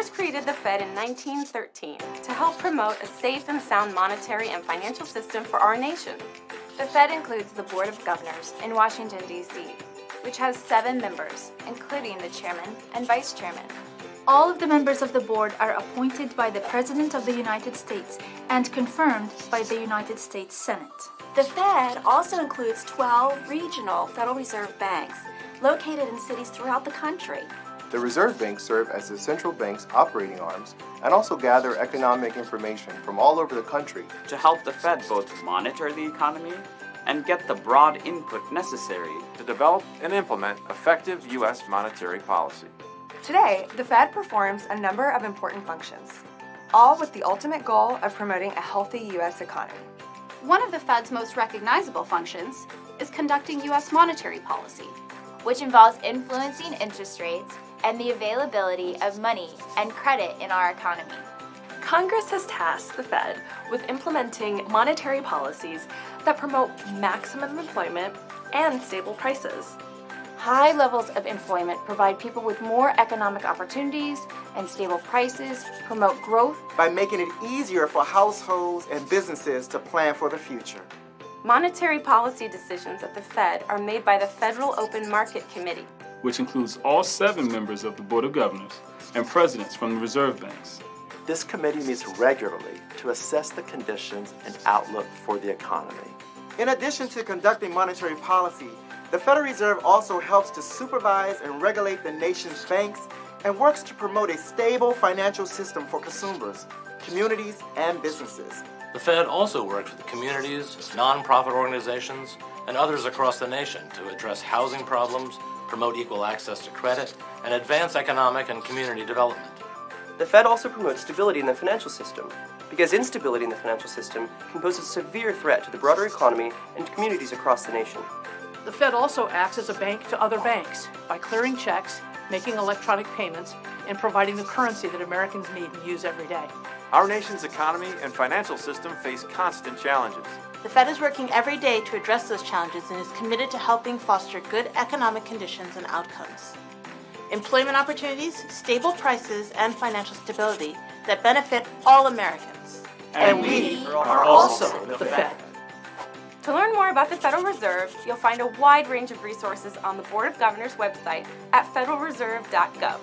Congress created the Fed in 1913 to help promote a safe and sound monetary and financial system for our nation. The Fed includes the Board of Governors in Washington, D.C., which has 7 members, including the chairman and vice chairman. All of the members of the board are appointed by the President of the United States and confirmed by the United States Senate. The Fed also includes 12 regional Federal Reserve banks located in cities throughout the country. The reserve banks serve as the central bank's operating arms and also gather economic information from all over the country to help the Fed both monitor the economy and get the broad input necessary to develop and implement effective U.S. monetary policy. Today, the Fed performs a number of important functions, all with the ultimate goal of promoting a healthy U.S. economy. One of the Fed's most recognizable functions is conducting U.S. monetary policy, which involves influencing interest rates and the availability of money and credit in our economy. Congress has tasked the Fed with implementing monetary policies that promote maximum employment and stable prices. High levels of employment provide people with more economic opportunities, and stable prices promote growth by making it easier for households and businesses to plan for the future. Monetary policy decisions at the Fed are made by the Federal Open Market Committee, which includes all 7 members of the Board of Governors and presidents from the reserve banks. This committee meets regularly to assess the conditions and outlook for the economy. In addition to conducting monetary policy, the Federal Reserve also helps to supervise and regulate the nation's banks and works to promote a stable financial system for consumers, communities, and businesses. The Fed also works with communities, nonprofit organizations, and others across the nation to address housing problems, promote equal access to credit, and advance economic and community development. The Fed also promotes stability in the financial system, because instability in the financial system can pose a severe threat to the broader economy and communities across the nation. The Fed also acts as a bank to other banks by clearing checks, making electronic payments, and providing the currency that Americans need and use every day. Our nation's economy and financial system face constant challenges. The Fed is working every day to address those challenges and is committed to helping foster good economic conditions and outcomes. Employment opportunities, stable prices, and financial stability that benefit all Americans. And we are also the Fed. To learn more about the Federal Reserve, you'll find a wide range of resources on the Board of Governors website at federalreserve.gov.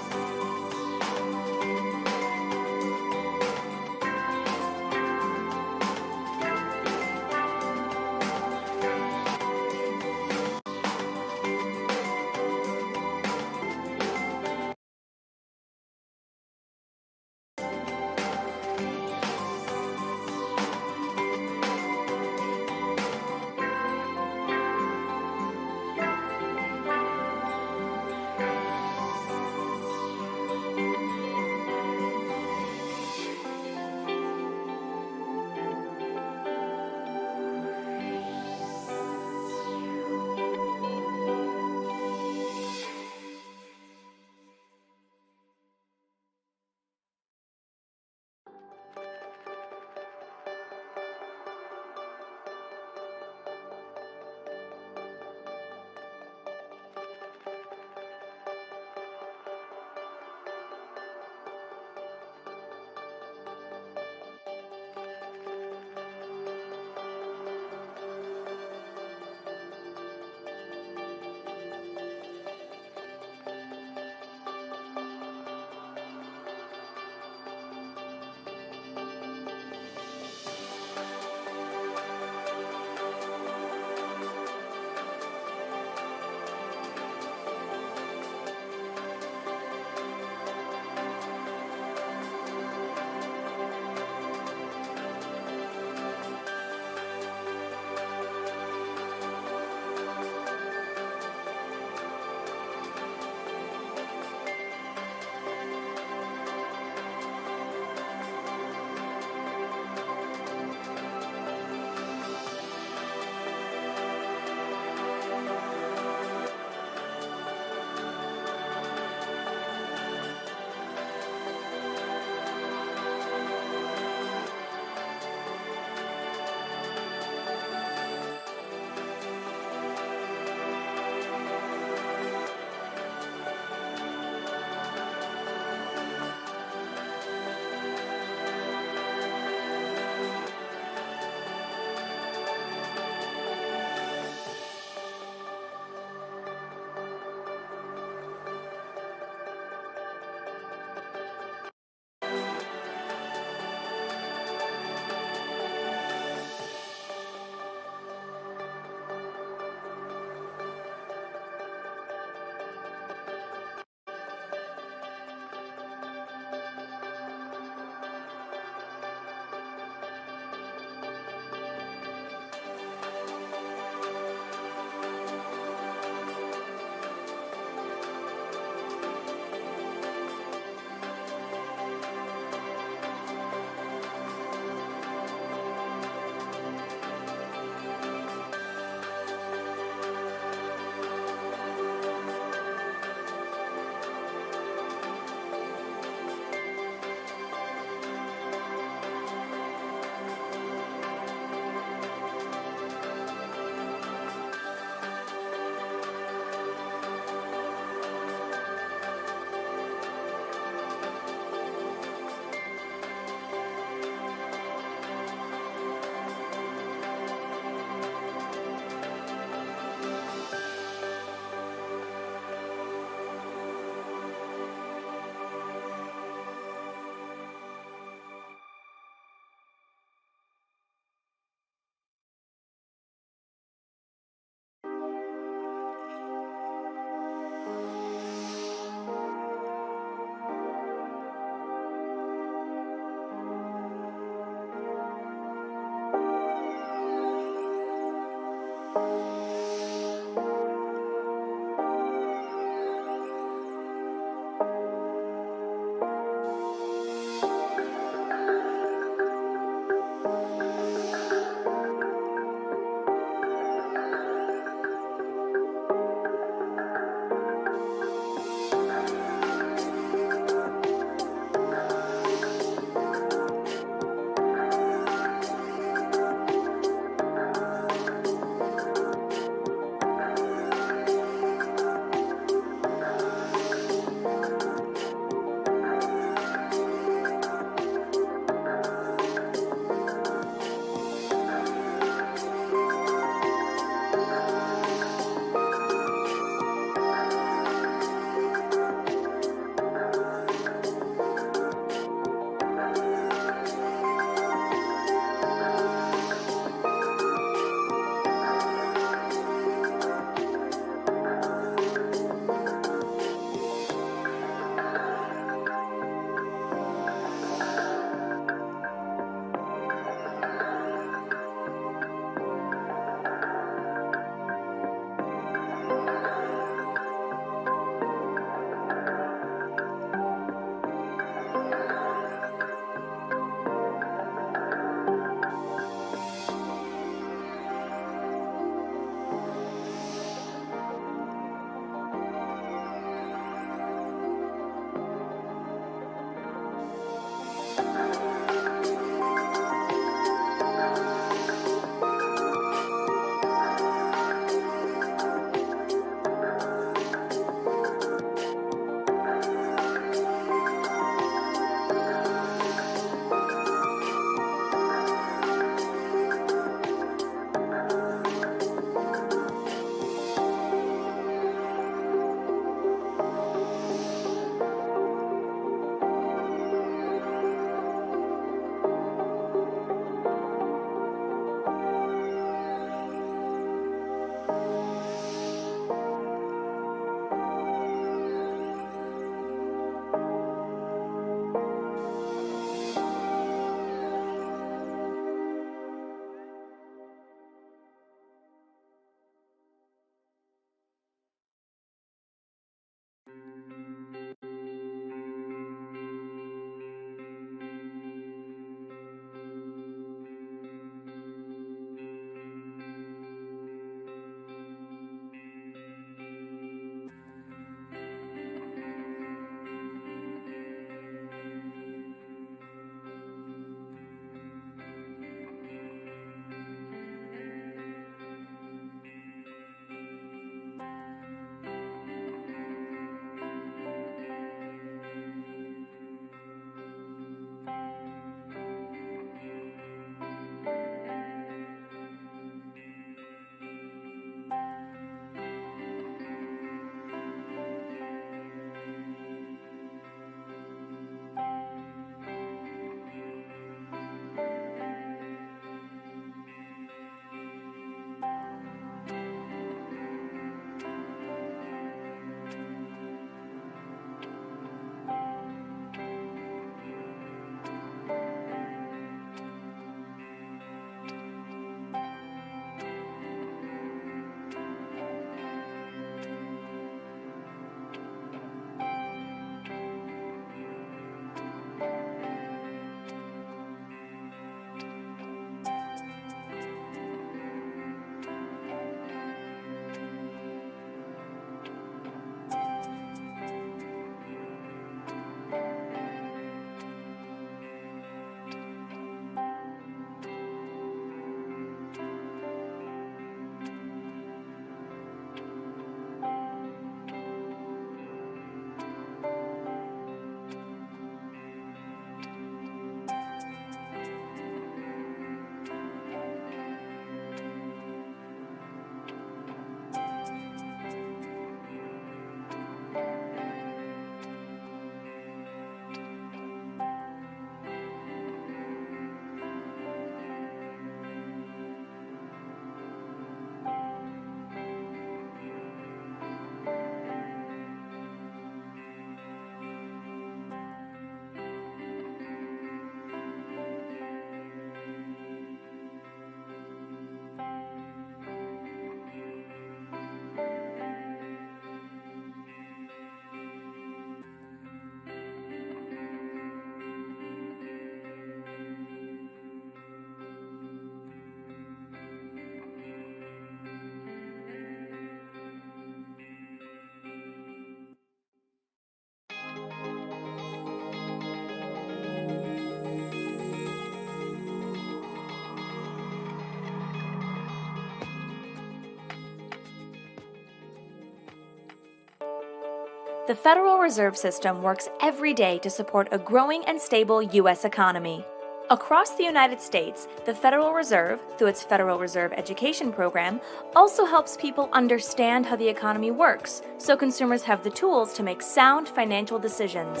The Federal Reserve System works every day to support a growing and stable U.S. economy. Across the United States, the Federal Reserve, through its Federal Reserve Education Program, also helps people understand how the economy works, so consumers have the tools to make sound financial decisions.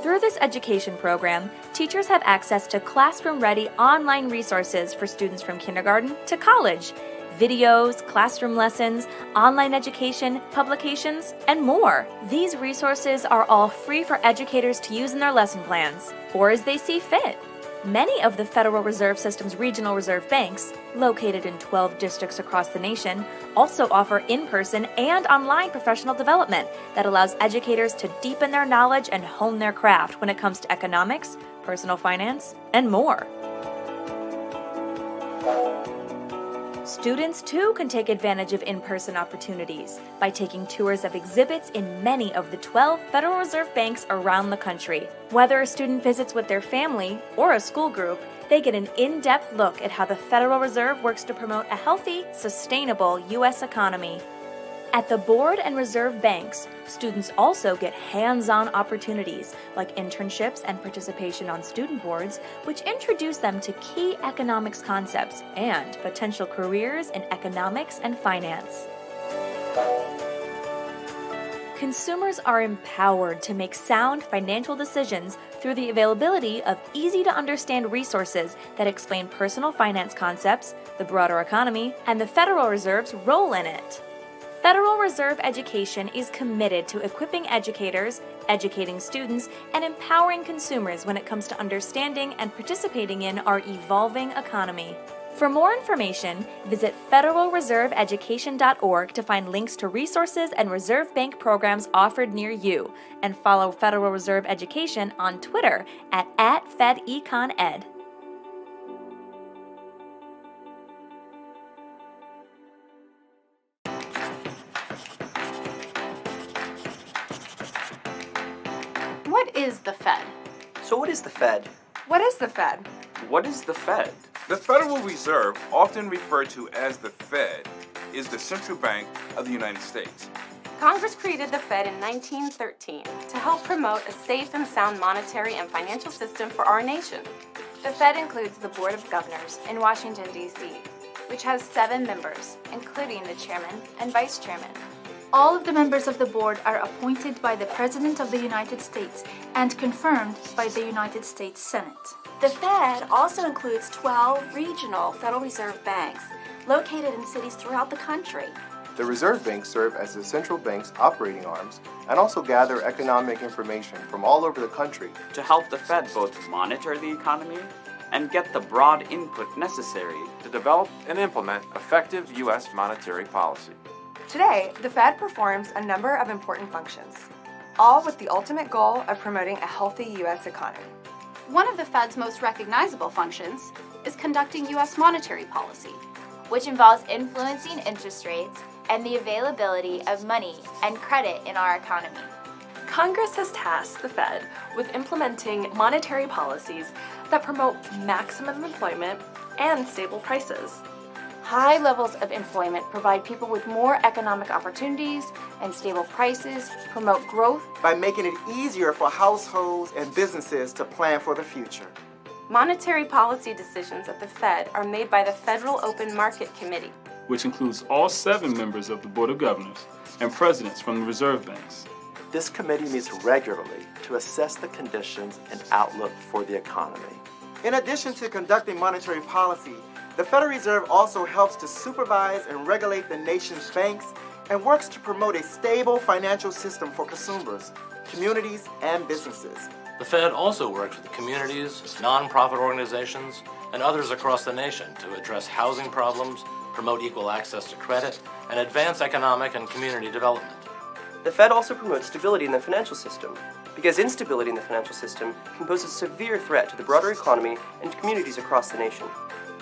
Through this education program, teachers have access to classroom-ready online resources for students from kindergarten to college, videos, classroom lessons, online education, publications, and more. These resources are all free for educators to use in their lesson plans, or as they see fit. Many of the Federal Reserve System's regional reserve banks, located in 12 districts across the nation, also offer in-person and online professional development that allows educators to deepen their knowledge and hone their craft when it comes to economics, personal finance, and more. Students, too, can take advantage of in-person opportunities by taking tours of exhibits in many of the 12 Federal Reserve banks around the country. Whether a student visits with their family or a school group, they get an in-depth look at how the Federal Reserve works to promote a healthy, sustainable U.S. economy. At the Board and Reserve banks, students also get hands-on opportunities like internships and participation on student boards, which introduce them to key economics concepts and potential careers in economics and finance. Consumers are empowered to make sound financial decisions through the availability of easy-to-understand resources that explain personal finance concepts, the broader economy, and the Federal Reserve's role in it. Federal Reserve Education is committed to equipping educators, educating students, and empowering consumers when it comes to understanding and participating in our evolving economy. For more information, visit federalreserveeducation.org to find links to resources and Reserve Bank programs offered near you, and follow Federal Reserve Education on Twitter at @FedEconEd. What is the Fed? So what is the Fed? What is the Fed? What is the Fed? The Federal Reserve, often referred to as the Fed, is the central bank of the United States. Congress created the Fed in 1913 to help promote a safe and sound monetary and financial system for our nation. The Fed includes the Board of Governors in Washington, D.C., which has 7 members, including the chairman and vice chairman. All of the members of the board are appointed by the President of the United States and confirmed by the United States Senate. The Fed also includes 12 regional Federal Reserve banks located in cities throughout the country. The reserve banks serve as the central bank's operating arms and also gather economic information from all over the country to help the Fed both monitor the economy and get the broad input necessary to develop and implement effective U.S. monetary policy. Today, the Fed performs a number of important functions, all with the ultimate goal of promoting a healthy U.S. economy. One of the Fed's most recognizable functions is conducting U.S. monetary policy, which involves influencing interest rates and the availability of money and credit in our economy. Congress has tasked the Fed with implementing monetary policies that promote maximum employment and stable prices. High levels of employment provide people with more economic opportunities, and stable prices promote growth by making it easier for households and businesses to plan for the future. Monetary policy decisions at the Fed are made by the Federal Open Market Committee, which includes all 7 members of the Board of Governors and presidents from the reserve banks. This committee meets regularly to assess the conditions and outlook for the economy. In addition to conducting monetary policy, the Federal Reserve also helps to supervise and regulate the nation's banks and works to promote a stable financial system for consumers, communities, and businesses. The Fed also works with communities, nonprofit organizations, and others across the nation to address housing problems, promote equal access to credit, and advance economic and community development. The Fed also promotes stability in the financial system, because instability in the financial system can pose a severe threat to the broader economy and communities across the nation.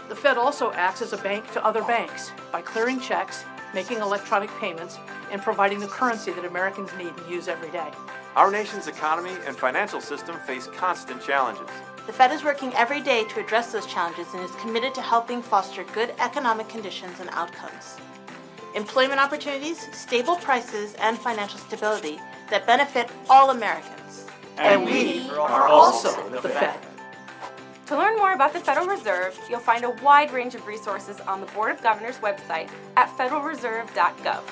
The Fed also acts as a bank to other banks by clearing checks, making electronic payments, and providing the currency that Americans need and use every day. Our nation's economy and financial system face constant challenges. The Fed is working every day to address those challenges and is committed to helping foster good economic conditions and outcomes. employment opportunities, stable prices, and financial stability that benefit all Americans. And we are also the Fed. To learn more about the Federal Reserve, you'll find a wide range of resources on the Board of Governors website at federalreserve.gov.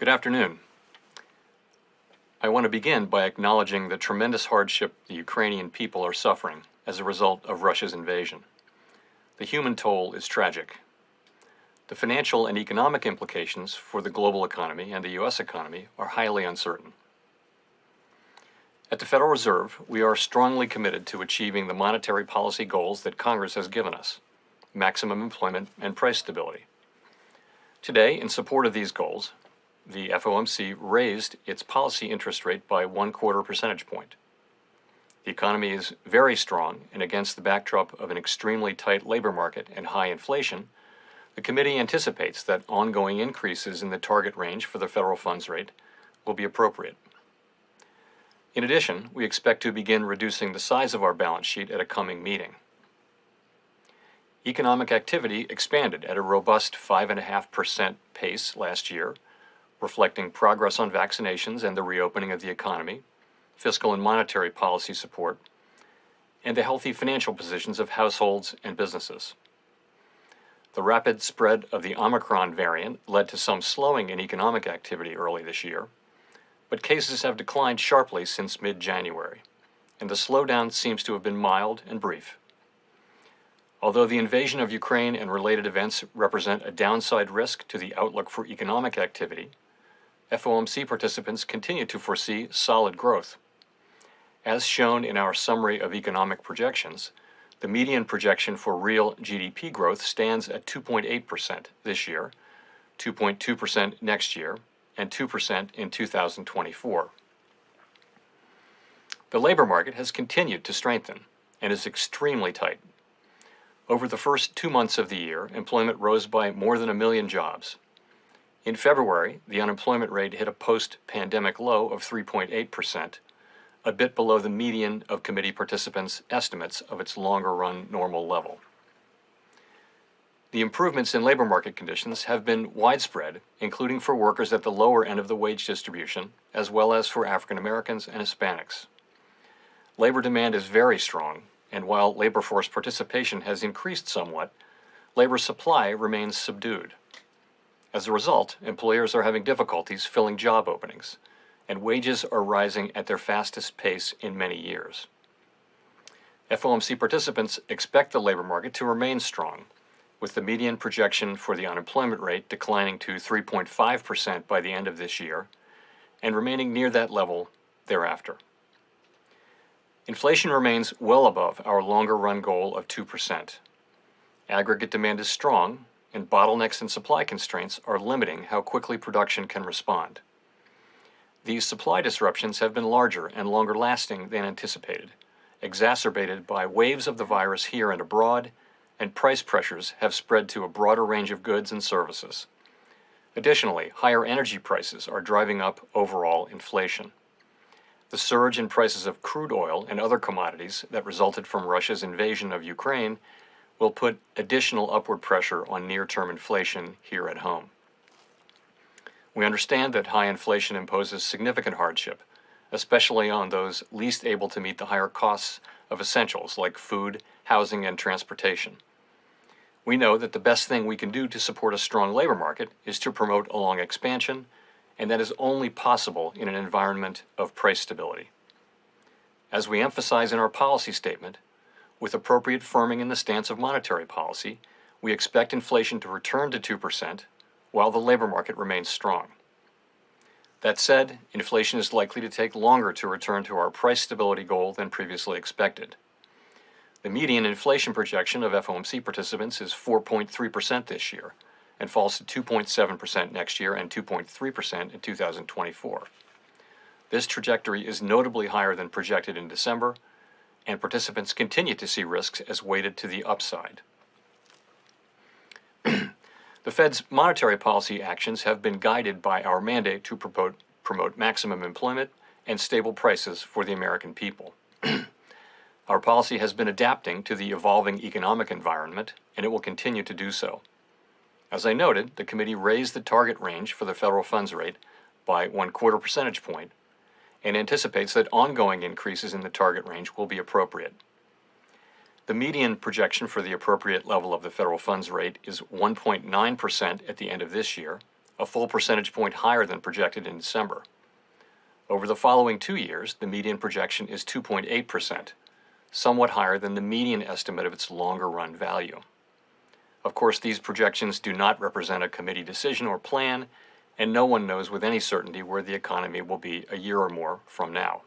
Good afternoon. I want to begin by acknowledging the tremendous hardship the Ukrainian people are suffering as a result of Russia's invasion. The human toll is tragic. The financial and economic implications for the global economy and the U.S. economy are highly uncertain. At the Federal Reserve, we are strongly committed to achieving the monetary policy goals that Congress has given us: maximum employment and price stability. Today, in support of these goals, the FOMC raised its policy interest rate by 1/4 percentage point. The economy is very strong, and against the backdrop of an extremely tight labor market and high inflation, the committee anticipates that ongoing increases in the target range for the federal funds rate will be appropriate. In addition, we expect to begin reducing the size of our balance sheet at a coming meeting. Economic activity expanded at a robust 5.5% pace last year, reflecting progress on vaccinations and the reopening of the economy, fiscal and monetary policy support, and the healthy financial positions of households and businesses. The rapid spread of the Omicron variant led to some slowing in economic activity early this year, but cases have declined sharply since mid-January, and the slowdown seems to have been mild and brief. Although the invasion of Ukraine and related events represent a downside risk to the outlook for economic activity, FOMC participants continue to foresee solid growth. As shown in our summary of economic projections, the median projection for real GDP growth stands at 2.8% this year, 2.2% next year, and 2% in 2024. The labor market has continued to strengthen and is extremely tight. Over the first 2 months of the year, employment rose by more than 1 million jobs. In February, the unemployment rate hit a post-pandemic low of 3.8%, a bit below the median of committee participants' estimates of its longer-run normal level. The improvements in labor market conditions have been widespread, including for workers at the lower end of the wage distribution, as well as for African Americans and Hispanics. Labor demand is very strong, and while labor force participation has increased somewhat, labor supply remains subdued. As a result, employers are having difficulties filling job openings, and wages are rising at their fastest pace in many years. FOMC participants expect the labor market to remain strong, with the median projection for the unemployment rate declining to 3.5% by the end of this year and remaining near that level thereafter. Inflation remains well above our longer-run goal of 2%. Aggregate demand is strong, and bottlenecks and supply constraints are limiting how quickly production can respond. These supply disruptions have been larger and longer lasting than anticipated, exacerbated by waves of the virus here and abroad, and price pressures have spread to a broader range of goods and services. Additionally, higher energy prices are driving up overall inflation. The surge in prices of crude oil and other commodities that resulted from Russia's invasion of Ukraine will put additional upward pressure on near-term inflation here at home. We understand that high inflation imposes significant hardship, especially on those least able to meet the higher costs of essentials like food, housing, and transportation. We know that the best thing we can do to support a strong labor market is to promote along expansion, and that is only possible in an environment of price stability. As we emphasize in our policy statement, with appropriate firming in the stance of monetary policy, we expect inflation to return to 2% while the labor market remains strong. That said, inflation is likely to take longer to return to our price stability goal than previously expected. The median inflation projection of FOMC participants is 4.3% this year, and falls to 2.7% next year and 2.3% in 2024. This trajectory is notably higher than projected in December, and participants continue to see risks as weighted to the upside. The Fed's monetary policy actions have been guided by our mandate to promote maximum employment and stable prices for the American people. Our policy has been adapting to the evolving economic environment, and it will continue to do so. As I noted, the committee raised the target range for the federal funds rate by 1/4 percentage point and anticipates that ongoing increases in the target range will be appropriate. The median projection for the appropriate level of the federal funds rate is 1.9% at the end of this year, a full percentage point higher than projected in December. Over the following 2 years, the median projection is 2.8%, somewhat higher than the median estimate of its longer-run value. Of course, these projections do not represent a committee decision or plan, and no one knows with any certainty where the economy will be a year or more from now.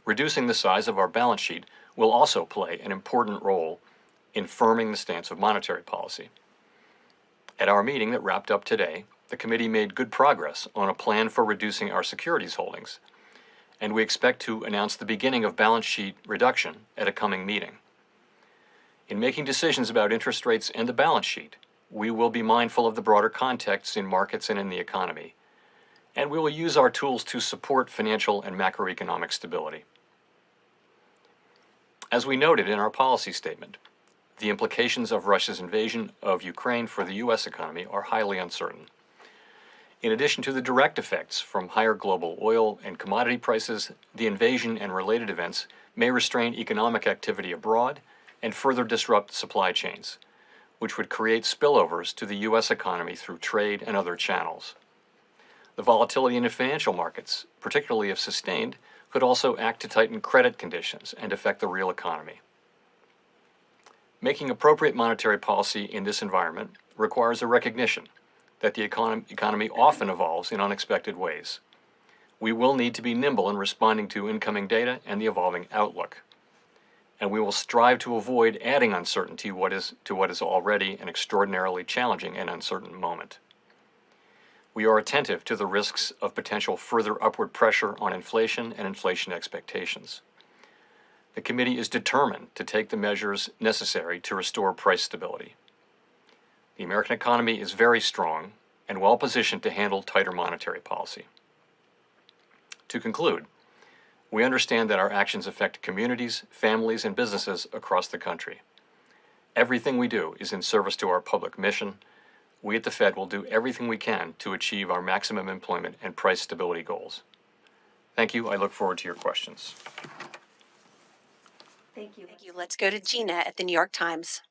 Reducing the size of our balance sheet will also play an important role in firming the stance of monetary policy. At our meeting that wrapped up today, the committee made good progress on a plan for reducing our securities holdings, and we expect to announce the beginning of balance sheet reduction at a coming meeting. In making decisions about interest rates and the balance sheet, we will be mindful of the broader context in markets and in the economy, and we will use our tools to support financial and macroeconomic stability. As we noted in our policy statement, the implications of Russia's invasion of Ukraine for the U.S. economy are highly uncertain. In addition to the direct effects from higher global oil and commodity prices, the invasion and related events may restrain economic activity abroad and further disrupt supply chains, which would create spillovers to the U.S. economy through trade and other channels. The volatility in the financial markets, particularly if sustained, could also act to tighten credit conditions and affect the real economy. Making appropriate monetary policy in this environment requires a recognition that the economy often evolves in unexpected ways. We will need to be nimble in responding to incoming data and the evolving outlook. And we will strive to avoid adding uncertainty to what is already an extraordinarily challenging and uncertain moment. We are attentive to the risks of potential further upward pressure on inflation and inflation expectations. The committee is determined to take the measures necessary to restore price stability. The American economy is very strong and well positioned to handle tighter monetary policy. To conclude, we understand that our actions affect communities, families, and businesses across the country. Everything we do is in service to our public mission. We at the Fed will do everything we can to achieve our maximum employment and price stability goals. Thank you. I look forward to your questions. Thank you. Let's go to Gina at the New York Times.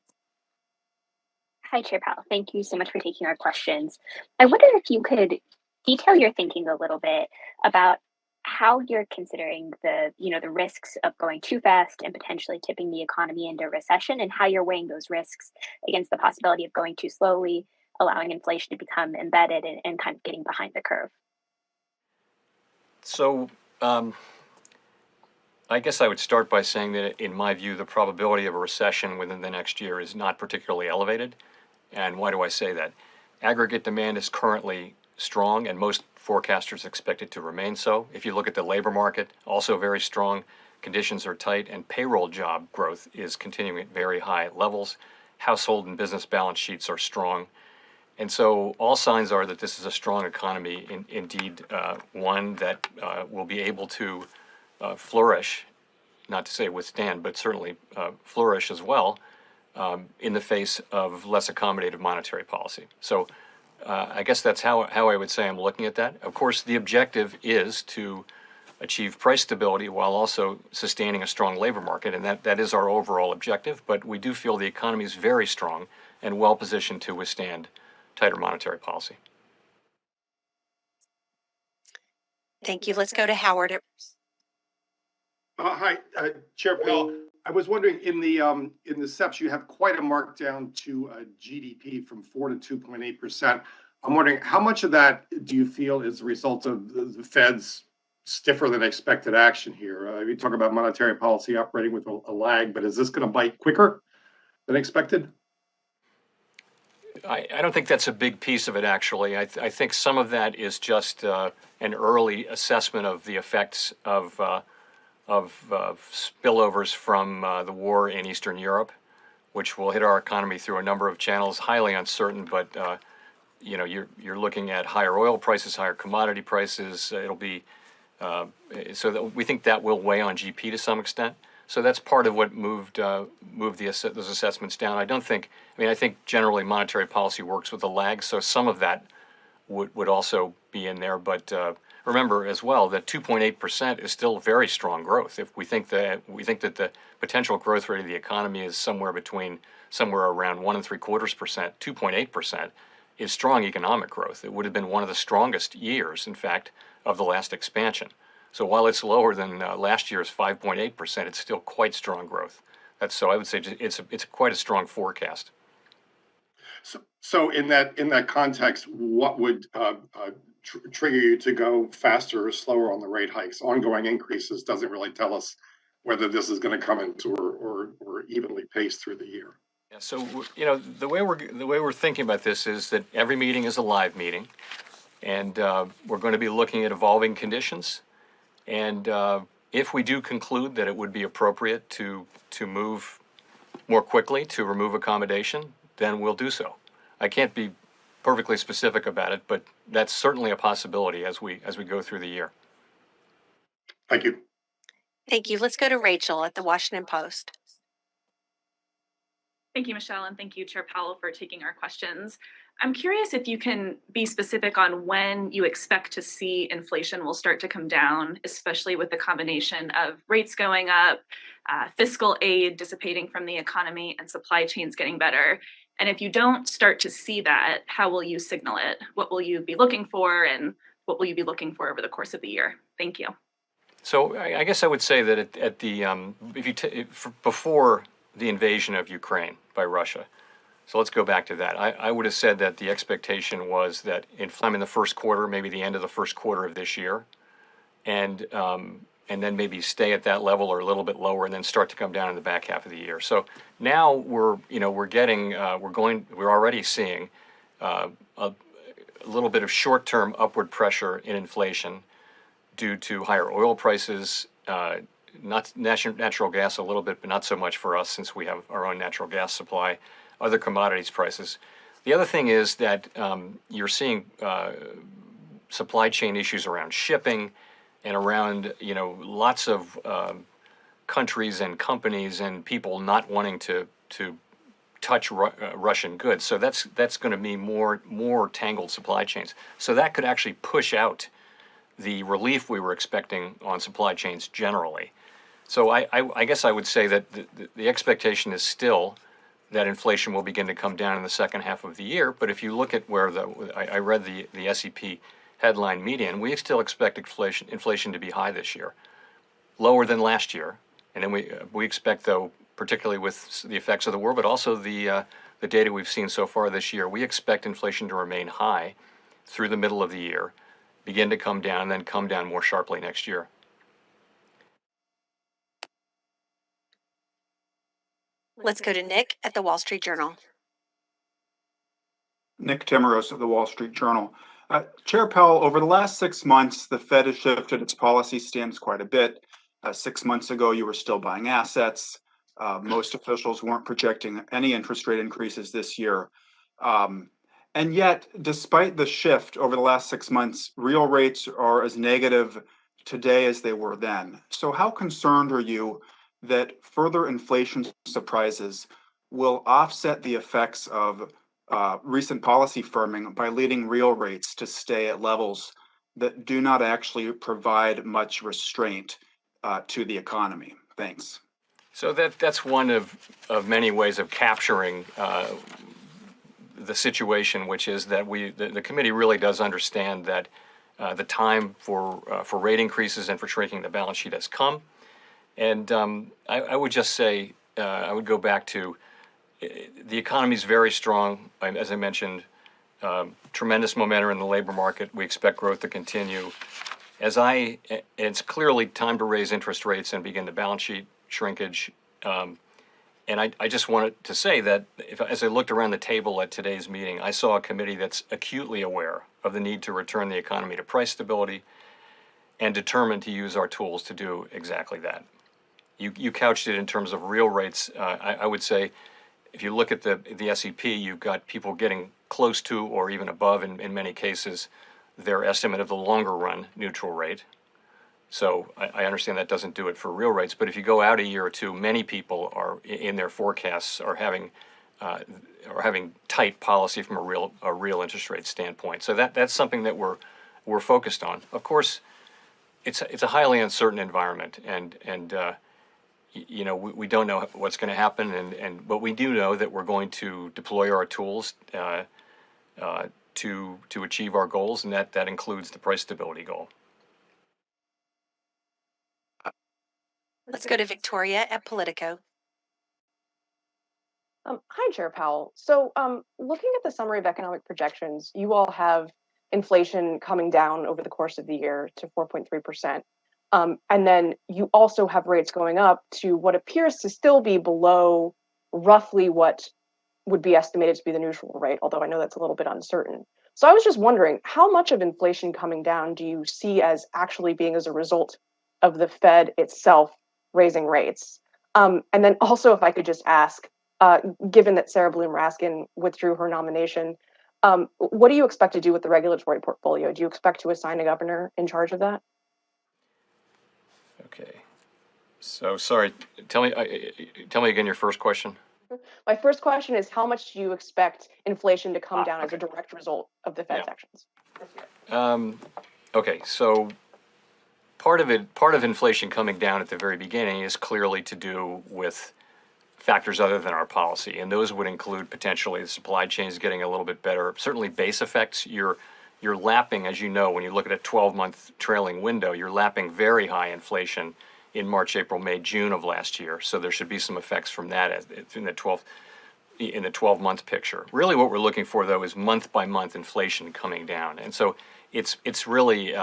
Hi, Chair Powell. Thank you so much for taking our questions. I wonder if you could detail your thinking a little bit about how you're considering the risks of going too fast and potentially tipping the economy into recession, and how you're weighing those risks against the possibility of going too slowly, allowing inflation to become embedded and kind of getting behind the curve. So, I guess I would start by saying that, in my view, the probability of a recession within the next year is not particularly elevated. And why do I say that? Aggregate demand is currently strong, and most forecasters expect it to remain so. If you look at the labor market, also very strong, conditions are tight, and payroll job growth is continuing at very high levels. Household and business balance sheets are strong. And so all signs are that this is a strong economy, indeed one that will be able to flourish, not to say withstand, but certainly flourish as well in the face of less accommodative monetary policy. So I guess that's how I would say I'm looking at that. Of course, the objective is to achieve price stability while also sustaining a strong labor market, and that is our overall objective. But we do feel the economy is very strong and well positioned to withstand tighter monetary policy. Thank you. Let's go to Howard. Hi, Chair Powell. I was wondering, in the SEPs, you have quite a markdown to GDP from 4 to 2.8%. I'm wondering, how much of that do you feel is a result of the Fed's stiffer than expected action here? You talk about monetary policy operating with a lag, but is this going to bite quicker than expected? I don't think that's a big piece of it, actually. I think some of that is just an early assessment of the effects of spillovers from the war in Eastern Europe, which will hit our economy through a number of channels, highly uncertain, but you're looking at higher oil prices, higher commodity prices. It'll be so that we think that will weigh on GP to some extent. So that's part of what moved those assessments down. I think generally monetary policy works with a lag, so some of that would also be in there. But remember as well that 2.8% is still very strong growth. If we think that the potential growth rate of the economy is somewhere around 1.75%, 2.8% is strong economic growth. It would have been one of the strongest years, in fact, of the last expansion. So while it's lower than last year's 5.8%, it's still quite strong growth. So I would say it's quite a strong forecast. So in that context, what would trigger you to go faster or slower on the rate hikes? Ongoing increases doesn't really tell us whether this is going to come into or evenly paced through the year. Yeah, so the way we're thinking about this is that every meeting is a live meeting, and we're going to be looking at evolving conditions. And if we do conclude that it would be appropriate to move more quickly to remove accommodation, then we'll do so. I can't be perfectly specific about it, but that's certainly a possibility as we go through the year. Thank you. Thank you. Let's go to Rachel at the Washington Post. Thank you, Michelle, and thank you, Chair Powell, for taking our questions. I'm curious if you can be specific on when you expect to see inflation will start to come down, especially with the combination of rates going up, fiscal aid dissipating from the economy, and supply chains getting better. And if you don't start to see that, how will you signal it? What will you be looking for, and what will you be looking for over the course of the year? Thank you. So I guess I would say that at the before the invasion of Ukraine by Russia. So let's go back to that. I would have said that the expectation was that in the first quarter, maybe the end of the first quarter of this year, and then maybe stay at that level or a little bit lower, and then start to come down in the back half of the year. So now we're already seeing a little bit of short-term upward pressure in inflation due to higher oil prices. Not natural gas a little bit, but not so much for us since we have our own natural gas supply, other commodities prices. The other thing is that you're seeing supply chain issues around shipping and around, lots of countries and companies and people not wanting to touch Russian goods. So that's going to be more tangled supply chains. So that could actually push out the relief we were expecting on supply chains generally. So I guess I would say that the expectation is still that inflation will begin to come down in the second half of the year. But if you look at where I read the SEP headline median, we still expect inflation to be high this year, lower than last year. And then we expect, though, particularly with the effects of the war, but also the data we've seen so far this year, we expect inflation to remain high through the middle of the year, begin to come down, and then come down more sharply next year. Let's go to Nick at the Wall Street Journal. Nick Timmeros of the Wall Street Journal. Chair Powell, over the last 6 months, the Fed has shifted its policy stance quite a bit. 6 months ago, you were still buying assets. Most officials weren't projecting any interest rate increases this year. And yet, despite the shift over the last 6 months, real rates are as negative today as they were then. So how concerned are you that further inflation surprises will offset the effects of recent policy firming by leading real rates to stay at levels that do not actually provide much restraint to the economy? Thanks. So that's one of many ways of capturing the situation, which is that the committee really does understand that the time for rate increases and for shrinking the balance sheet has come. And I would just say, I would go back to the economy is very strong. As I mentioned, tremendous momentum in the labor market. We expect growth to continue. It's clearly time to raise interest rates and begin the balance sheet shrinkage. And I just wanted to say that as I looked around the table at today's meeting, I saw a committee that's acutely aware of the need to return the economy to price stability and determined to use our tools to do exactly that. You couched it in terms of real rates. I would say if you look at the SEP, you've got people getting close to or even above, in many cases, their estimate of the longer run neutral rate. So I understand that doesn't do it for real rates, but if you go out a year or two, many people are in their forecasts are having tight policy from a real interest rate standpoint. So that's something that we're focused on. Of course, it's a highly uncertain environment, and we don't know what's going to happen, but we do know that we're going to deploy our tools to achieve our goals, and that includes the price stability goal. Let's go to Victoria at Politico. Hi, Chair Powell. So, looking at the summary of economic projections, you all have inflation coming down over the course of the year to 4.3%. And then you also have rates going up to what appears to still be below roughly what would be estimated to be the neutral rate, although I know that's a little bit uncertain. So I was just wondering, how much of inflation coming down do you see as actually being as a result of the Fed itself raising rates? And then also, if I could just ask, given that Sarah Bloom Raskin withdrew her nomination, what do you expect to do with the regulatory portfolio? Do you expect to assign a governor in charge of that? Okay. So sorry. Tell me again your first question. My first question is, how much do you expect inflation to come down as a direct result of the Fed's actions? Okay, so part of inflation coming down at the very beginning is clearly to do with factors other than our policy, and those would include potentially the supply chains getting a little bit better. Certainly, base effects. You're lapping, as you know, when you look at a 12-month trailing window, you're lapping very high inflation in March, April, May, June of last year. So there should be some effects from that in the 12-month picture. Really, what we're looking for though is month by month inflation coming down, and so it's really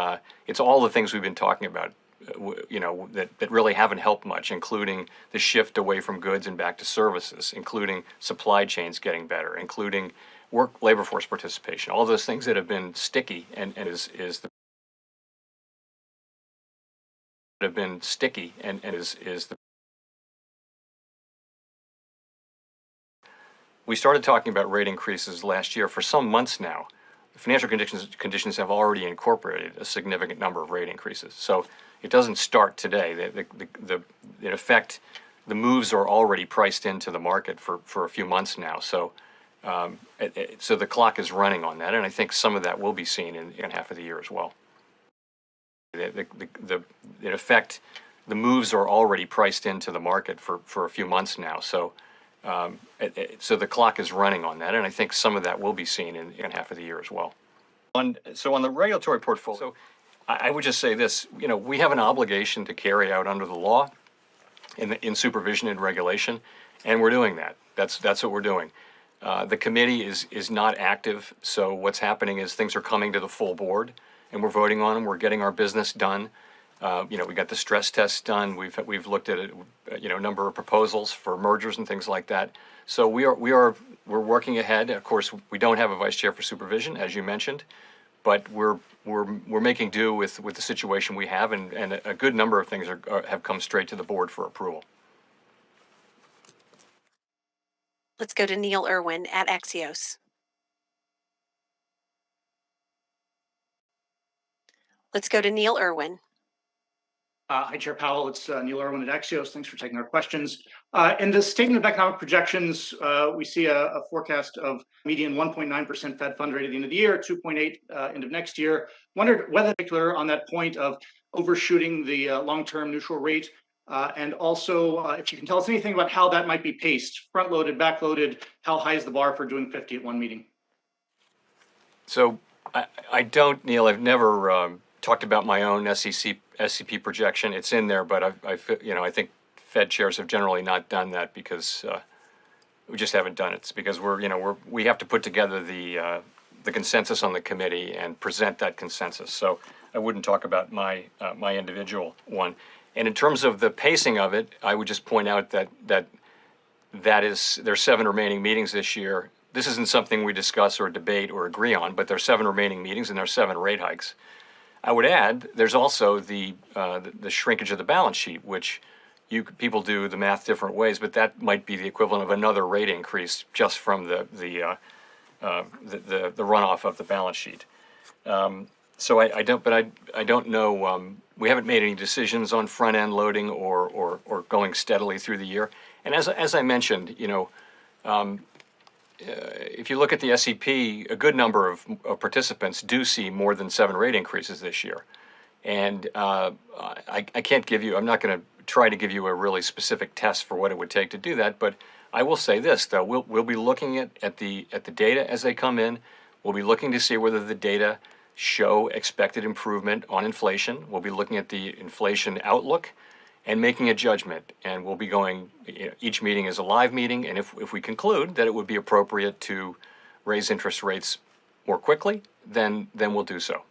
it's all the things we've been talking about, that really haven't helped much, including the shift away from goods and back to services, including supply chains getting better, including labor force participation, all those things that have been sticky and is the we started talking about rate increases last year. For some months now, the financial conditions have already incorporated a significant number of rate increases. So it doesn't start today. In effect, the moves are already priced into the market for a few months now. So so the clock is running on that, and I think some of that will be seen in half of the year as well. In effect, the moves are already priced into the market for a few months now. So so the clock is running on that, and I think some of that will be seen in half of the year as well. So on the regulatory portfolio, I would just say this: we have an obligation to carry out under the law, in supervision and regulation, and we're doing that. That's what we're doing. The committee is not active, so what's happening is things are coming to the full board, and we're voting on them. We're getting our business done. We got the stress tests done. We've looked at a number of proposals for mergers and things like that. So we're working ahead. Of course, we don't have a vice chair for supervision, as you mentioned, but we're making do with the situation we have, and a good number of things have come straight to the board for approval. Let's go to Neil Irwin at Axios. Let's go to Neil Irwin. Hi, Chair Powell. It's Neil Irwin at Axios. Thanks for taking our questions. In the Statement of Economic Projections, we see a forecast of median 1.9% Fed fund rate at the end of the year, 2.8 end of next year. Wondered whether, in particular, on that point of overshooting the long-term neutral rate, and also if you can tell us anything about how that might be paced, front-loaded, back-loaded, how high is the bar for doing 50 at one meeting? So I don't, Neil. I've never talked about my own SCP projection. It's in there, but I think Fed chairs have generally not done that because we just haven't done it. It's because we have to put together the consensus on the committee and present that consensus. So I wouldn't talk about my individual one. And in terms of the pacing of it, I would just point out that there's 7 remaining meetings this year. This isn't something we discuss or debate or agree on, but there's 7 remaining meetings and there's 7 rate hikes. I would add there's also the shrinkage of the balance sheet, which people do the math different ways, but that might be the equivalent of another rate increase just from the runoff of the balance sheet. So I don't know. We haven't made any decisions on front end loading or going steadily through the year. And as I mentioned, if you look at the SEP, a good number of participants do see more than 7 rate increases this year. And I can't give you, I'm not going to try to give you a really specific test for what it would take to do that, but I will say this, though. We'll be looking at the data as they come in. We'll be looking to see whether the data show expected improvement on inflation. We'll be looking at the inflation outlook and making a judgment. And we'll be going, each meeting is a live meeting, and if we conclude that it would be appropriate to raise interest rates more quickly, then we'll do so.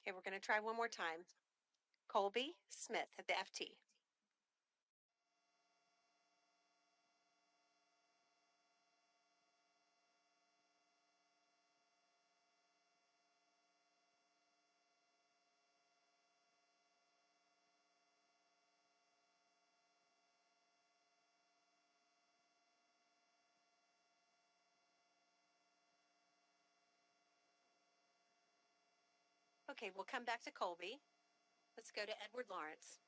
Okay, we're going to try one more time. Colby Smith at the FT. Okay, we'll come back to Colby. Let's go to Edward Lawrence.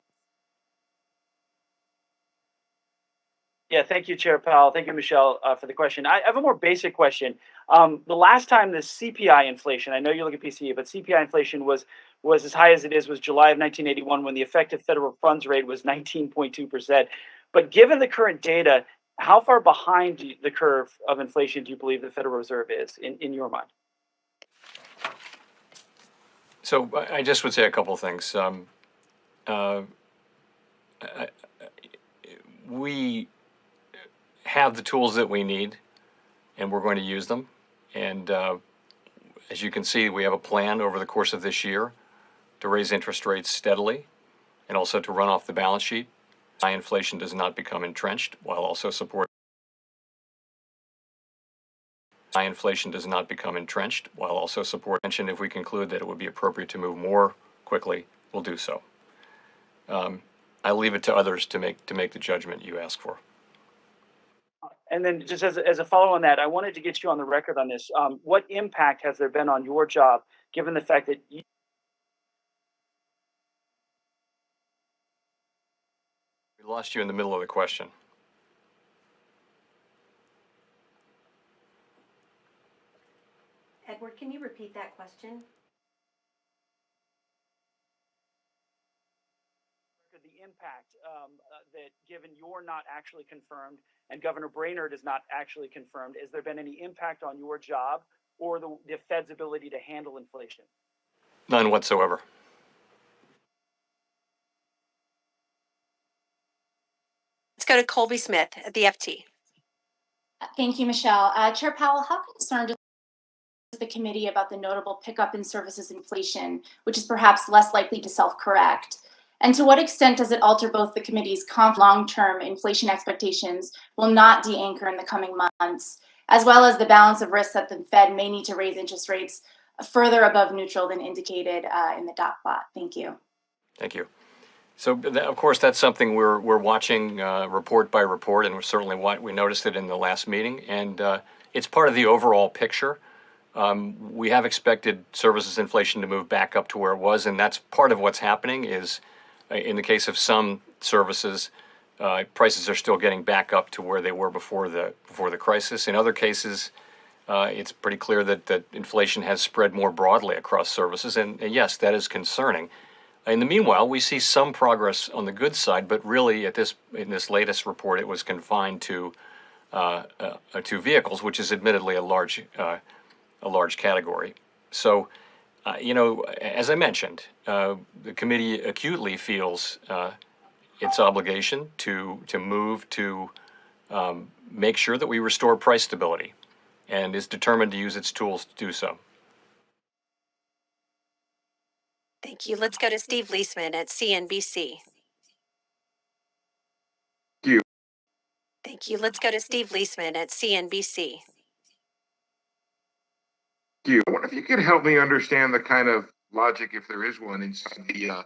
Yeah, thank you, Chair Powell. Thank you, Michelle, for the question. I have a more basic question. The last time the CPI inflation, I know you look at PCE, but CPI inflation was as high as it is was July of 1981 when the effective federal funds rate was 19.2%. But given the current data, how far behind the curve of inflation do you believe the Federal Reserve is in your mind? So I just would say a couple of things. We have the tools that we need, and we're going to use them. And as you can see, we have a plan over the course of this year to raise interest rates steadily and also to run off the balance sheet. High inflation does not become entrenched while also supporting. High inflation does not become entrenched while also supporting. If we conclude that it would be appropriate to move more quickly, we'll do so. I leave it to others to make the judgment you ask for. And then just as a follow on that, I wanted to get you on the record on this. What impact has there been on your job, given the fact that you We lost you in the middle of the question. Edward, can you repeat that question? the impact that given you're not actually confirmed and Governor Brainerd is not actually confirmed, has there been any impact on your job or the Fed's ability to handle inflation? None whatsoever. Let's go to Colby Smith at the FT. Thank you, Michelle. Chair Powell, how concerned is the committee about the notable pickup in services inflation, which is perhaps less likely to self-correct? And to what extent does it alter both the committee's long-term inflation expectations will not de-anchor in the coming months, as well as the balance of risks that the Fed may need to raise interest rates further above neutral than indicated in the dot plot? Thank you. Thank you. So, of course, that's something we're watching report by report, and we noticed it in the last meeting, and it's part of the overall picture. We have expected services inflation to move back up to where it was, and that's part of what's happening is, in the case of some services, prices are still getting back up to where they were before the crisis. In other cases, it's pretty clear that inflation has spread more broadly across services, and yes, that is concerning. In the meanwhile, we see some progress on the goods side, but really in this latest report, it was confined to vehicles, which is admittedly a large category. So, as I mentioned, the committee acutely feels its obligation to move to make sure that we restore price stability, and is determined to use its tools to do so. Thank you. Let's go to Steve Leisman at CNBC. Thank you. Thank you. Let's go to Steve Leisman at CNBC. I wonder if you could help me understand the kind of logic, if there is one, inside the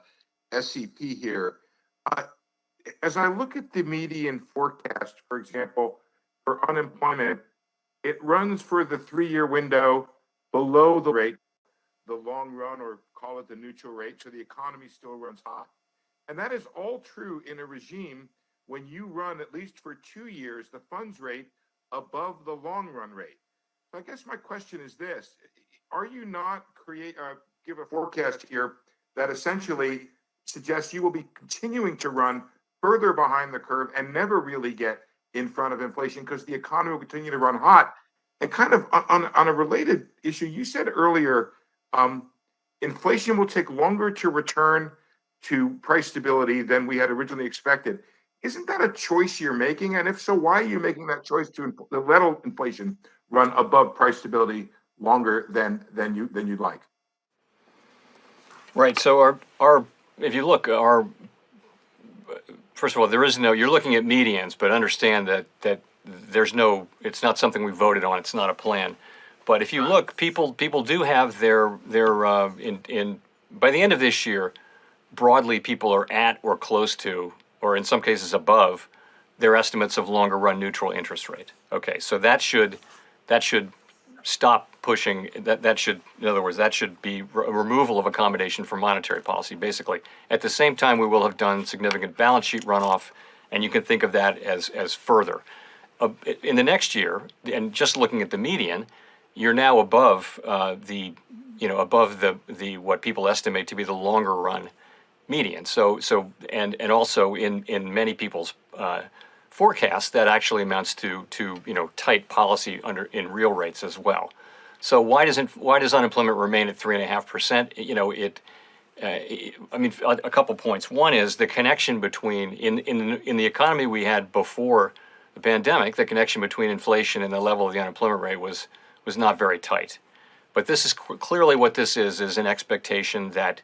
SCP here. Uh, as I look at the median forecast, for example, for unemployment, it runs for the 3-year window below the rate, the long run, or call it the neutral rate, so the economy still runs hot. And that is all true in a regime when you run, at least for 2 years, the funds rate above the long run rate. So I guess my question is this: are you not give a forecast here that essentially suggests you will be continuing to run further behind the curve and never really get in front of inflation because the economy will continue to run hot? And kind of on a related issue, you said earlier, inflation will take longer to return to price stability than we had originally expected. Isn't that a choice you're making? And if so, why are you making that choice to let inflation run above price stability longer than you'd like? Right. So our if you look, first of all, there is no, you're looking at medians, but understand that there's no, it's not something we voted on. It's not a plan. But if you look, people do have their by the end of this year, broadly, people are at or close to, or in some cases above, their estimates of longer run neutral interest rate. Okay, so that should stop pushing, that should, in other words, that should be a removal of accommodation for monetary policy, basically. At the same time, we will have done significant balance sheet runoff, and you can think of that as further. In the next year, and just looking at the median, you're now above above the what people estimate to be the longer run median. So and also in many people's forecasts, that actually amounts to tight policy in real rates as well. So why does unemployment remain at 3.5%? I mean, a couple points. One is the connection between in the economy we had before the pandemic, the connection between inflation and the level of the unemployment rate was not very tight. But this is clearly what this is an expectation that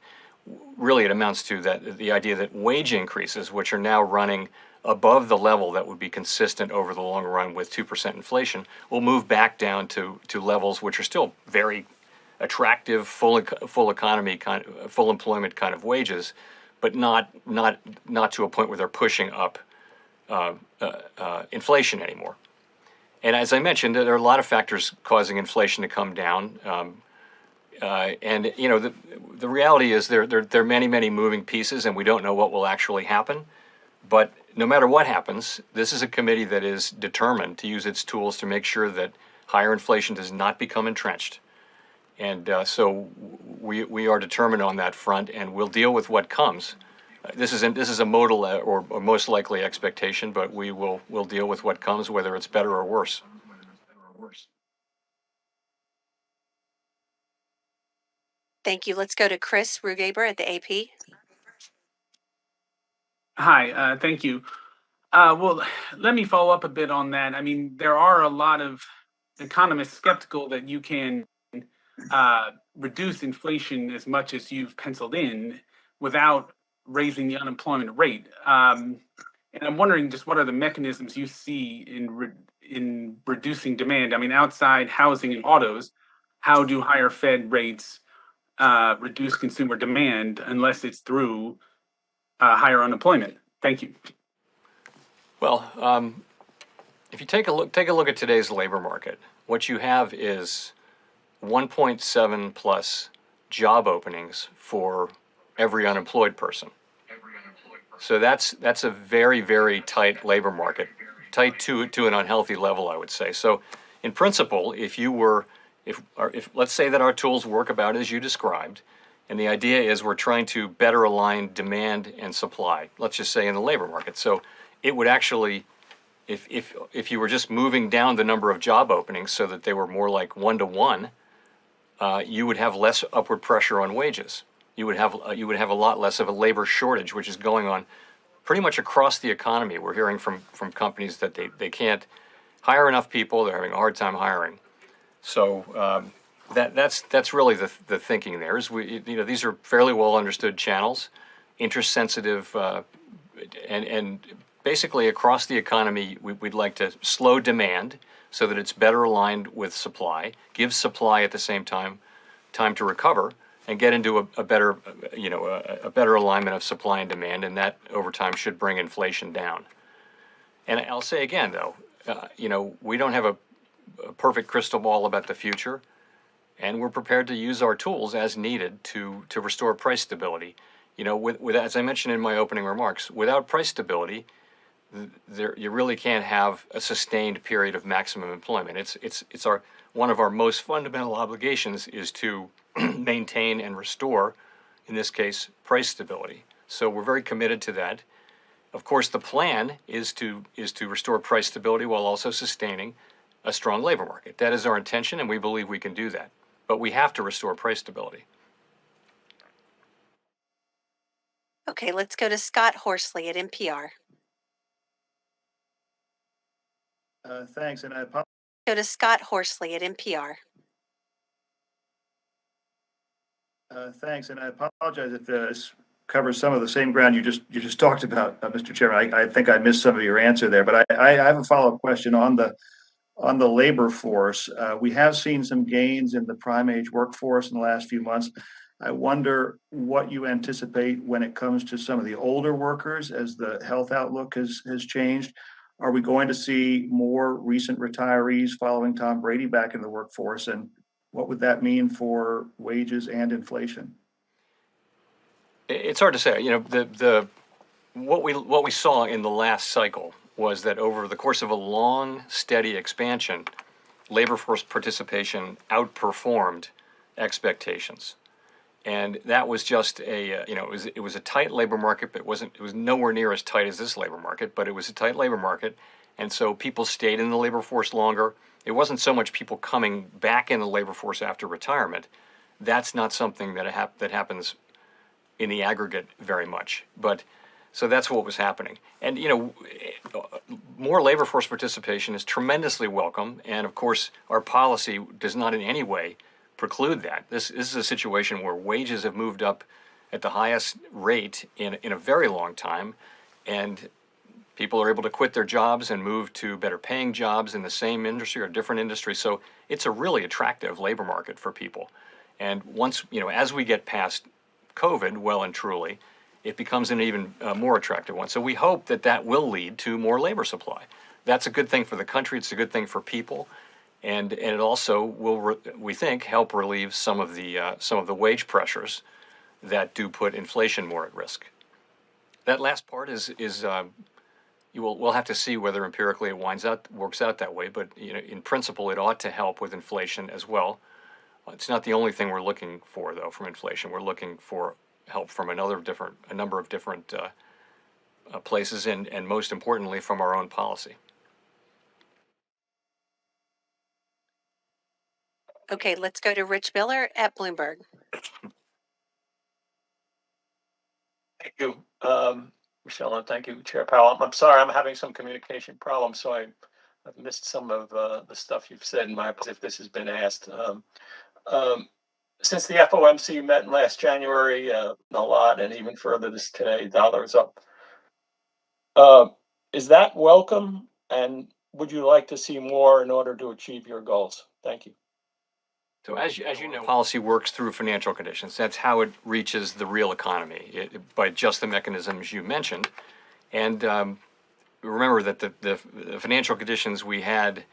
really it amounts to that the idea that wage increases, which are now running above the level that would be consistent over the long run with 2% inflation, will move back down to levels which are still very attractive, full economy full employment kind of wages, but not to a point where they're pushing up inflation anymore. And as I mentioned, there are a lot of factors causing inflation to come down. And the reality is there are many moving pieces, and we don't know what will actually happen. But no matter what happens, this is a committee that is determined to use its tools to make sure that higher inflation does not become entrenched. And so we are determined on that front, and we'll deal with what comes. This is a modal or most likely expectation, but we'll deal with what comes, whether it's better or worse. Thank you. Let's go to Chris Rugaber at the AP. Hi, thank you. Well, let me follow up a bit on that. I mean, there are a lot of economists skeptical that you can reduce inflation as much as you've penciled in without raising the unemployment rate. And I'm wondering just what are the mechanisms you see in reducing demand? I mean, outside housing and autos, how do higher Fed rates reduce consumer demand unless it's through higher unemployment? Thank you. Well, if you take a look at today's labor market, what you have is 1.7 plus job openings for every unemployed person. So that's a very tight labor market, tight to an unhealthy level, I would say. So, in principle, if let's say that our tools work about as you described, and the idea is we're trying to better align demand and supply, let's just say in the labor market. So it would actually, if you were just moving down the number of job openings so that they were more like 1-to-1, you would have less upward pressure on wages. You would have a lot less of a labor shortage, which is going on pretty much across the economy. We're hearing from companies that they can't hire enough people. They're having a hard time hiring. So that's really the thinking there. Is these are fairly well understood channels, interest sensitive, and basically across the economy, we'd like to slow demand so that it's better aligned with supply, give supply at the same time to recover, and get into a better, a better alignment of supply and demand, and that over time should bring inflation down. And I'll say again, though, we don't have a perfect crystal ball about the future, and we're prepared to use our tools as needed to restore price stability. With as I mentioned in my opening remarks, without price stability, you really can't have a sustained period of maximum employment. It's one of our most fundamental obligations is to maintain and restore, in this case, price stability. So we're very committed to that. Of course, the plan is to restore price stability while also sustaining a strong labor market. That is our intention, and we believe we can do that. But we have to restore price stability. Okay, let's go to Scott Horsley at NPR. Thanks, and Go to Scott Horsley at NPR. Thanks, and I apologize if this covers some of the same ground you just talked about, Mr. Chairman. I think I missed some of your answer there, but I have a follow-up question on the labor force. We have seen some gains in the prime age workforce in the last few months. I wonder what you anticipate when it comes to some of the older workers as the health outlook has changed. Are we going to see more recent retirees following Tom Brady back in the workforce? And what would that mean for wages and inflation? It's hard to say. What we saw in the last cycle was that over the course of a long, steady expansion, labor force participation outperformed expectations. And that was just it was a tight labor market, but it was nowhere near as tight as this labor market, but it was a tight labor market. And so people stayed in the labor force longer. It wasn't so much people coming back in the labor force after retirement. That's not something that happens in the aggregate very much. But so that's what was happening. And, more labor force participation is tremendously welcome. And of course, our policy does not in any way preclude that. This is a situation where wages have moved up at the highest rate in a very long time, and people are able to quit their jobs and move to better paying jobs in the same industry or different industry. So it's a really attractive labor market for people. And once, as we get past COVID well and truly, it becomes an even more attractive one. So we hope that will lead to more labor supply. That's a good thing for the country. It's a good thing for people. And it also will, we think, help relieve some of the wage pressures that do put inflation more at risk. That last part we'll have to see whether empirically it works out that way. But in principle, it ought to help with inflation as well. It's not the only thing we're looking for, though, from inflation. We're looking for help from a number of different places, and most importantly, from our own policy. Okay, let's go to Rich Miller at Bloomberg. Thank you, Michelle, and thank you, Chair Powell. I'm sorry, I'm having some communication problems, so I've missed some of the stuff you've said in my if this has been asked. Since the FOMC met last January, a lot, and even further today, dollar is up. Is that welcome? And would you like to see more in order to achieve your goals? Thank you. So as you know, policy works through financial conditions. That's how it reaches the real economy, by just the mechanisms you mentioned. And remember that the financial conditions we had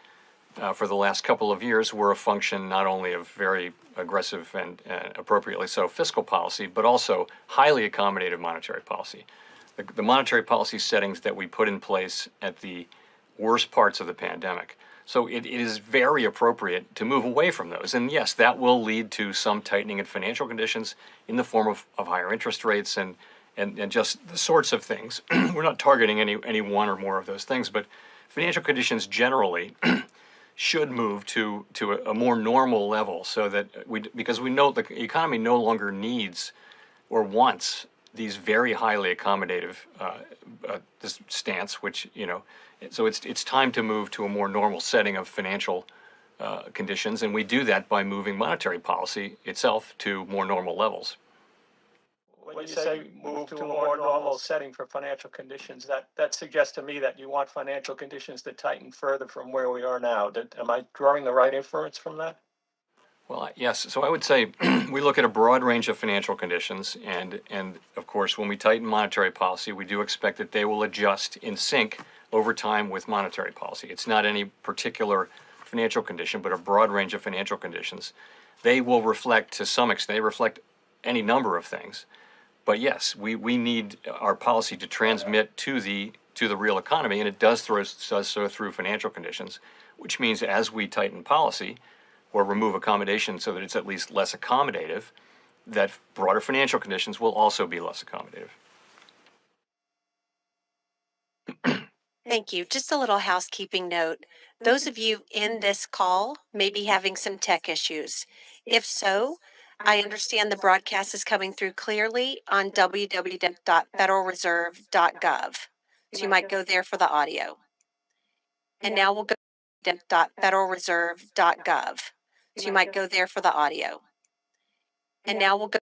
for the last couple of years were a function not only of very aggressive and appropriately so fiscal policy, but also highly accommodative monetary policy. The monetary policy settings that we put in place at the worst parts of the pandemic. So it is very appropriate to move away from those. And yes, that will lead to some tightening in financial conditions in the form of higher interest rates and just the sorts of things. We're not targeting any one or more of those things, but financial conditions generally should move to a more normal level so that because we know the economy no longer needs or wants these very highly accommodative this stance, which, so it's time to move to a more normal setting of financial conditions, and we do that by moving monetary policy itself to more normal levels. when you say move to a more normal setting for financial conditions, that suggests to me that you want financial conditions to tighten further from where we are now. Am I drawing the right inference from that? Well, yes. So I would say we look at a broad range of financial conditions, and of course, when we tighten monetary policy, we do expect that they will adjust in sync over time with monetary policy. It's not any particular financial condition, but a broad range of financial conditions. They will reflect, to some extent, they reflect any number of things. But yes, we need our policy to transmit to the real economy, and it does so through financial conditions, which means as we tighten policy or remove accommodation so that it's at least less accommodative, that broader financial conditions will also be less accommodative. Thank you. Just a little housekeeping note. Those of you in this call may be having some tech issues. If so, I understand the broadcast is coming through clearly on www.federalreserve.gov. So you might go there for the audio. And now we'll go to www.federalreserve.gov. So you might go there for the audio. And now we'll go.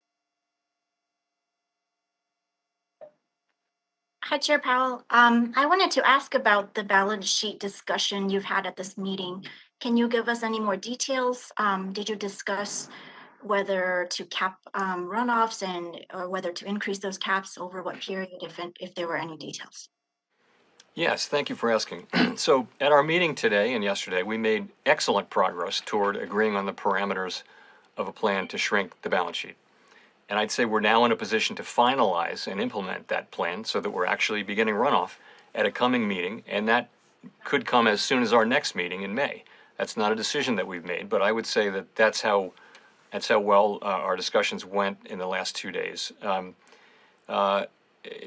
Hi, Chair Powell. I wanted to ask about the balance sheet discussion you've had at this meeting. Can you give us any more details? Did you discuss whether to cap runoffs or whether to increase those caps over what period, if there were any details? Yes, thank you for asking. So at our meeting today and yesterday, we made excellent progress toward agreeing on the parameters of a plan to shrink the balance sheet. And I'd say we're now in a position to finalize and implement that plan so that we're actually beginning runoff at a coming meeting, and that could come as soon as our next meeting in May. That's not a decision that we've made, but I would say that that's how well our discussions went in the last 2 days.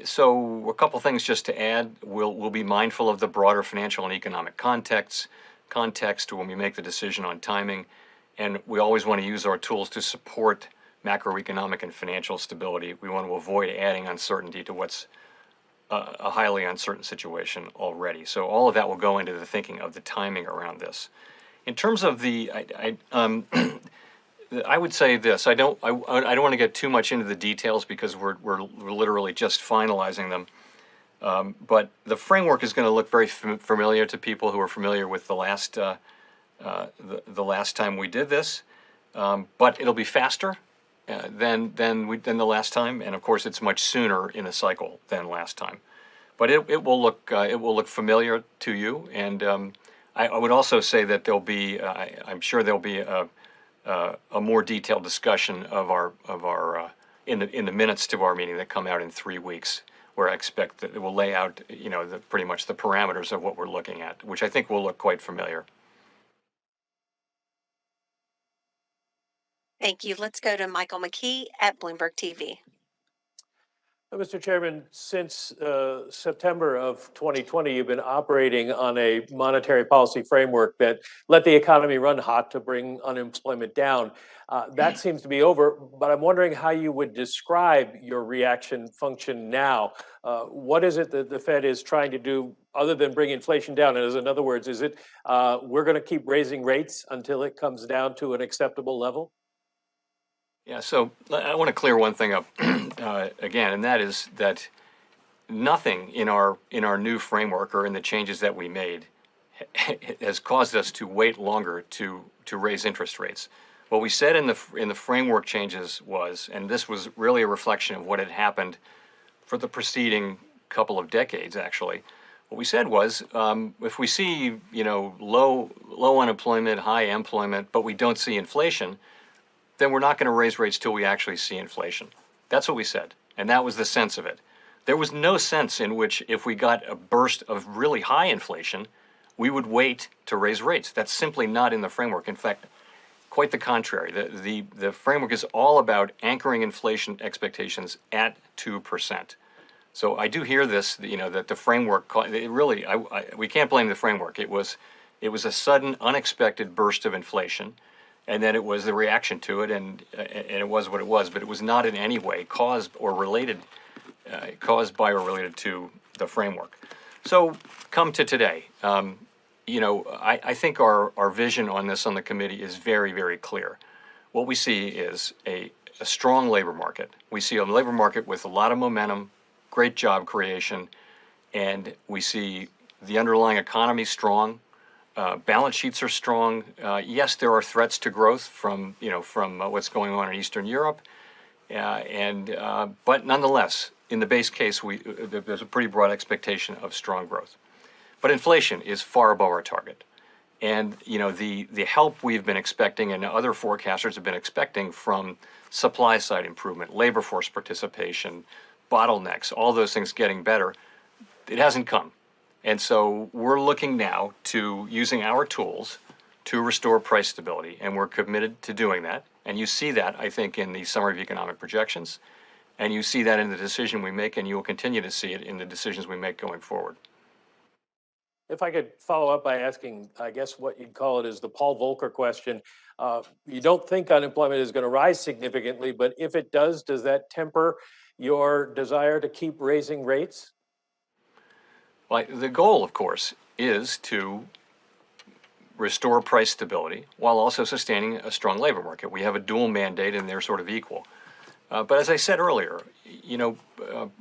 So a couple things just to add. We'll be mindful of the broader financial and economic context when we make the decision on timing, and we always want to use our tools to support macroeconomic and financial stability. We want to avoid adding uncertainty to what's a highly uncertain situation already. So all of that will go into the thinking of the timing around this. In terms of I would say this. I don't want to get too much into the details because we're literally just finalizing them. But the framework is going to look very familiar to people who are familiar with the last time we did this. But it'll be faster than the last time, and of course it's much sooner in the cycle than last time. But it will look familiar to you, and I would also say that I'm sure there'll be a more detailed discussion of our in the minutes to our meeting that come out in 3 weeks, where I expect that it will lay out pretty much the parameters of what we're looking at, which I think will look quite familiar. Thank you. Let's go to Michael McKee at Bloomberg TV. Mr. Chairman, since September of 2020, you've been operating on a monetary policy framework that let the economy run hot to bring unemployment down. That seems to be over, but I'm wondering how you would describe your reaction function now. What is it that the Fed is trying to do other than bring inflation down? And in other words, is it we're going to keep raising rates until it comes down to an acceptable level? Yeah, so I want to clear one thing up again, and that is that nothing in our new framework or in the changes that we made has caused us to wait longer to raise interest rates. What we said in the framework changes was, and this was really a reflection of what had happened for the preceding couple of decades, actually. What we said was, if we see low unemployment, high employment, but we don't see inflation, then we're not going to raise rates till we actually see inflation. That's what we said, and that was the sense of it. There was no sense in which if we got a burst of really high inflation, we would wait to raise rates. That's simply not in the framework. In fact, quite the contrary. The framework is all about anchoring inflation expectations at 2%. So I do hear this, that the framework, we can't blame the framework. It was a sudden, unexpected burst of inflation. And then it was the reaction to it, and it was what it was. But it was not in any way caused by or related to the framework. So come to today. I think our vision on this on the committee is very, very clear. What we see is a strong labor market. We see a labor market with a lot of momentum, great job creation, and we see the underlying economy strong. Balance sheets are strong. Yes, there are threats to growth from what's going on in Eastern Europe, but nonetheless, in the base case, there's a pretty broad expectation of strong growth. But inflation is far above our target. And the help we've been expecting and other forecasters have been expecting from supply side improvement, labor force participation, bottlenecks, all those things getting better, it hasn't come. And so we're looking now to using our tools to restore price stability, and we're committed to doing that. And you see that, I think, in the summary of economic projections, and you see that in the decision we make, and you will continue to see it in the decisions we make going forward. If I could follow up by asking, I guess what you'd call it is the Paul Volcker question. You don't think unemployment is going to rise significantly, but if it does that temper your desire to keep raising rates? Well, the goal, of course, is to restore price stability while also sustaining a strong labor market. We have a dual mandate, and they're sort of equal. But as I said earlier,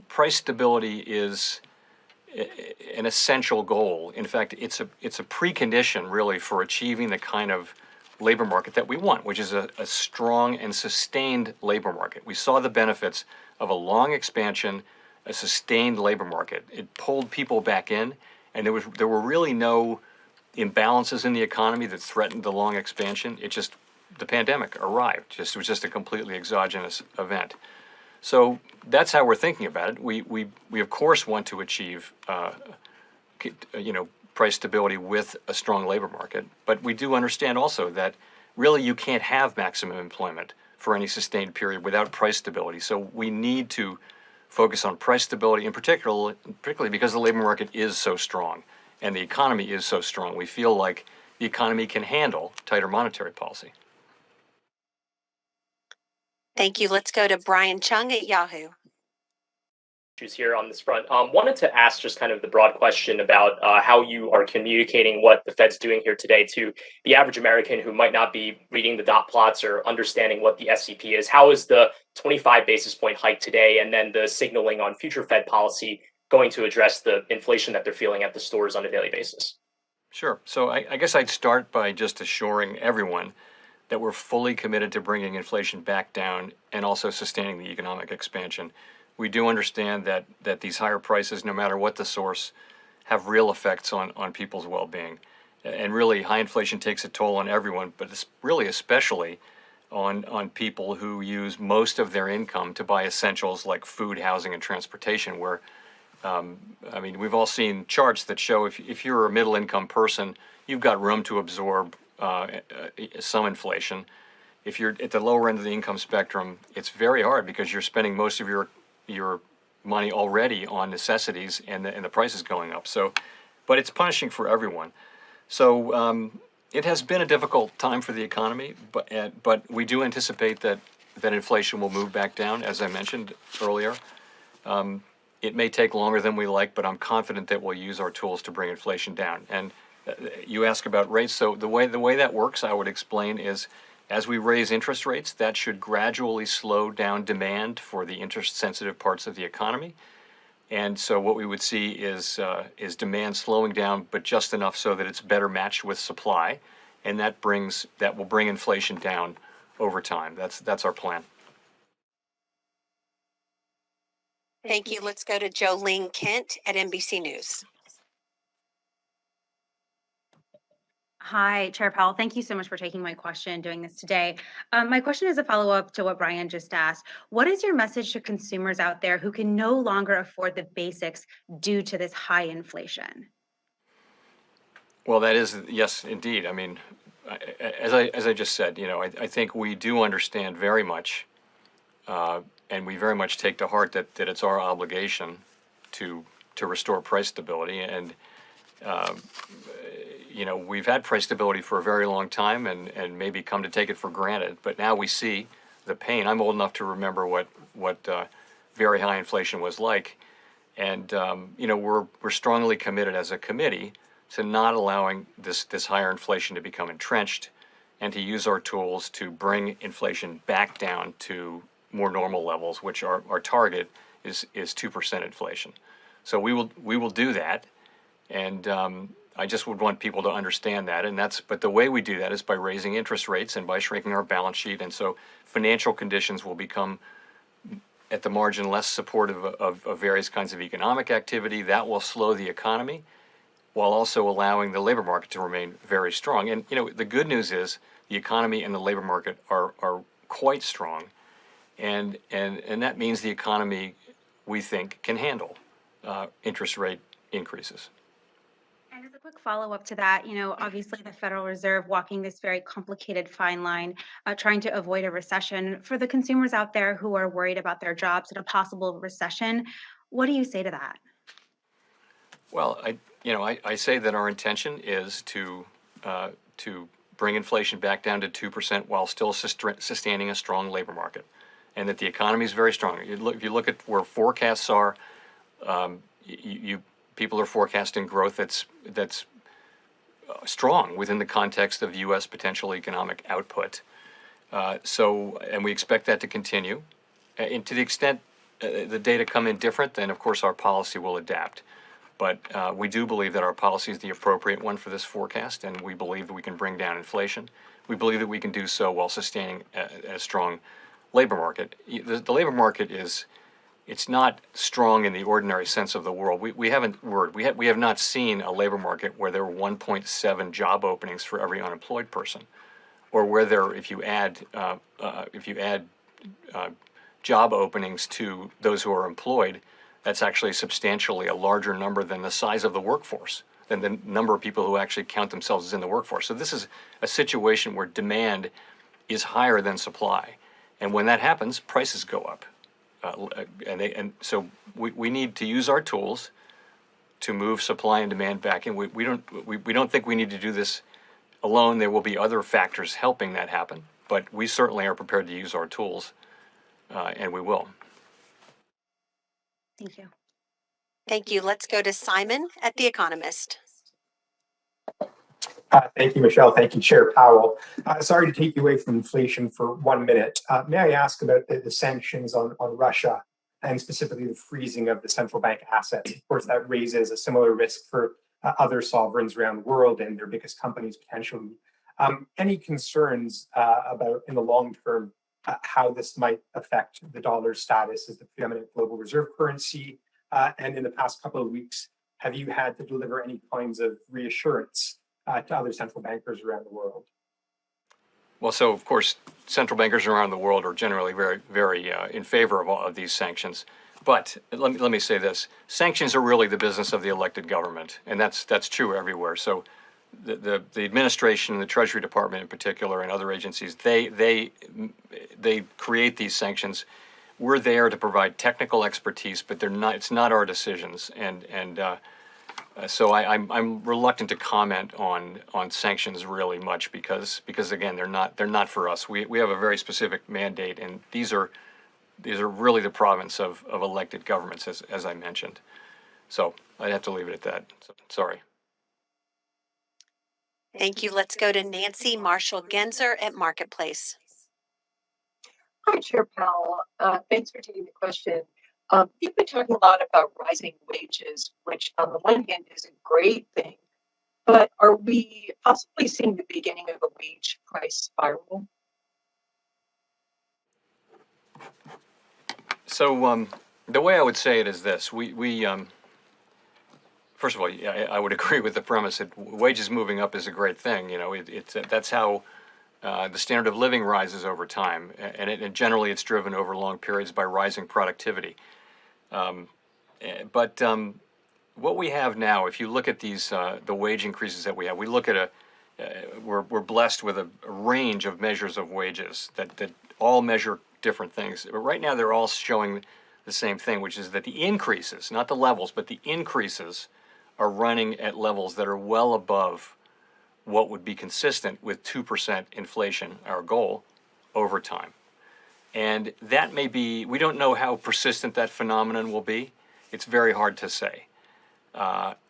price stability is an essential goal. In fact, it's a precondition really for achieving the kind of labor market that we want, which is a strong and sustained labor market. We saw the benefits of a long expansion, a sustained labor market. It pulled people back in, and there were really no imbalances in the economy that threatened the long expansion. The pandemic arrived. It was just a completely exogenous event. So that's how we're thinking about it. We of course want to achieve price stability with a strong labor market, but we do understand also that really you can't have maximum employment for any sustained period without price stability. So we need to focus on price stability, in particularly because the labor market is so strong and the economy is so strong. We feel like the economy can handle tighter monetary policy. Thank you. Let's go to Brian Chung at Yahoo. Here on this front. Wanted to ask just kind of the broad question about how you are communicating what the Fed's doing here today to the average American who might not be reading the dot plots or understanding what the SCP is. How is the 25 basis point hike today and then the signaling on future Fed policy going to address the inflation that they're feeling at the stores on a daily basis? Sure. So I guess I'd start by just assuring everyone that we're fully committed to bringing inflation back down and also sustaining the economic expansion. We do understand that these higher prices, no matter what the source, have real effects on people's well-being. And really, high inflation takes a toll on everyone, but it's really especially on people who use most of their income to buy essentials like food, housing, and transportation, where, we've all seen charts that show if you're a middle-income person, you've got room to absorb some inflation. If you're at the lower end of the income spectrum, it's very hard because you're spending most of your money already on necessities and the price is going up. So, but it's punishing for everyone. So it has been a difficult time for the economy, but we do anticipate that inflation will move back down, as I mentioned earlier. It may take longer than we like, but I'm confident that we'll use our tools to bring inflation down. And you ask about rates. So the way that works, I would explain, is as we raise interest rates, that should gradually slow down demand for the interest-sensitive parts of the economy. And so what we would see is demand slowing down, but just enough so that it's better matched with supply, and that will bring inflation down over time. That's our plan. Thank you. Let's go to Jolene Kent at NBC News. Hi, Chair Powell. Thank you so much for taking my question and doing this today. My question is a follow-up to what Brian just asked. What is your message to consumers out there who can no longer afford the basics due to this high inflation? Well, that is, yes, indeed. I mean, as I just said, I think we do understand very much, and we very much take to heart that it's our obligation to restore price stability. And we've had price stability for a very long time and maybe come to take it for granted, but now we see the pain. I'm old enough to remember what very high inflation was like. And, we're strongly committed as a committee to not allowing this higher inflation to become entrenched and to use our tools to bring inflation back down to more normal levels, which our target is 2% inflation. So we will do that, and I just would want people to understand that. But the way we do that is by raising interest rates and by shrinking our balance sheet, and so financial conditions will become at the margin less supportive of various kinds of economic activity. That will slow the economy while also allowing the labor market to remain very strong. And the good news is the economy and the labor market are quite strong, and that means the economy, we think, can handle interest rate increases. And as a quick follow-up to that, obviously the Federal Reserve walking this very complicated fine line, trying to avoid a recession. For the consumers out there who are worried about their jobs in a possible recession, what do you say to that? Well, I say that our intention is to bring inflation back down to 2% while still sustaining a strong labor market, and that the economy is very strong. If you look at where forecasts are, people are forecasting growth that's strong within the context of U.S. potential economic output. And we expect that to continue. And to the extent the data come in different, then of course our policy will adapt. But we do believe that our policy is the appropriate one for this forecast, and we believe that we can bring down inflation. We believe that we can do so while sustaining a strong labor market. The labor market it's not strong in the ordinary sense of the world. We have not seen a labor market where there are 1.7 job openings for every unemployed person, or where if you add job openings to those who are employed, that's actually substantially a larger number than the size of the workforce, than the number of people who actually count themselves as in the workforce. So this is a situation where demand is higher than supply, and when that happens, prices go up. So we need to use our tools to move supply and demand back in. We don't think we need to do this alone. There will be other factors helping that happen, but we certainly are prepared to use our tools, and we will. Thank you. Thank you. Let's go to Simon at The Economist. Thank you, Michelle. Thank you, Chair Powell. Sorry to take you away from inflation for 1 minute. May I ask about the sanctions on Russia, and specifically the freezing of the central bank assets? Of course, that raises a similar risk for other sovereigns around the world and their biggest companies potentially. Any concerns about, in the long term, how this might affect the dollar's status as the preeminent global reserve currency? And in the past couple of weeks, have you had to deliver any kinds of reassurance to other central bankers around the world? Well, so of course, central bankers around the world are generally very, very in favor of all of these sanctions. But let me say this: sanctions are really the business of the elected government, and that's true everywhere. So the administration, the Treasury Department in particular, and other agencies, they create these sanctions. We're there to provide technical expertise, but they're not. It's not our decisions, so I'm reluctant to comment on sanctions really much because again they're not for us. We have a very specific mandate, and these are really the province of elected governments, as I mentioned. So I'd have to leave it at that. So, sorry. Thank you. Let's go to Nancy Marshall-Genzer at Marketplace. Hi, Chair Powell. Thanks for taking the question. You've been talking a lot about rising wages, which on the one hand is a great thing, but are we possibly seeing the beginning of a wage price spiral? So the way I would say it is this: we first of all, I would agree with the premise that wages moving up is a great thing. That's how the standard of living rises over time, and generally it's driven over long periods by rising productivity. But what we have now, if you look at these the wage increases that we have, we're blessed with a range of measures of wages that all measure different things. But right now they're all showing the same thing, which is that the increases, not the levels, but the increases are running at levels that are well above what would be consistent with 2% inflation, our goal, over time. And that may be, we don't know how persistent that phenomenon will be. It's very hard to say.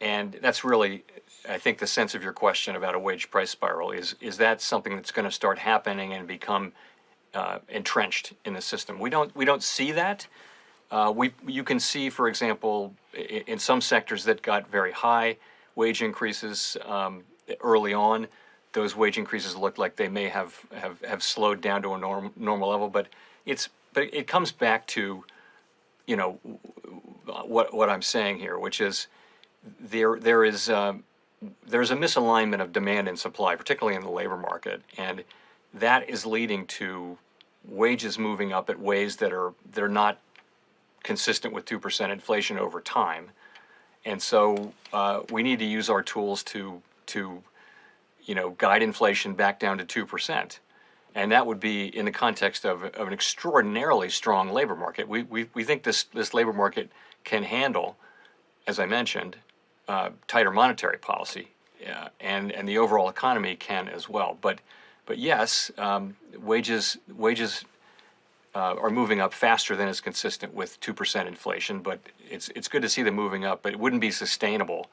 And that's really, I think, the sense of your question about a wage price spiral is that something that's going to start happening and become entrenched in the system? We don't see that. You can see, for example, in some sectors that got very high wage increases early on, those wage increases look like they may have slowed down to a normal level. But it comes back to, you know, what I'm saying here, which is there's a misalignment of demand and supply, particularly in the labor market, and that is leading to wages moving up at ways that are not consistent with 2% inflation over time. And so we need to use our tools to guide inflation back down to 2%. And that would be in the context of an extraordinarily strong labor market. We think this labor market can handle, as I mentioned, tighter monetary policy, and the overall economy can as well. But yes, wages are moving up faster than is consistent with 2% inflation. But it's good to see them moving up. But it wouldn't be sustainable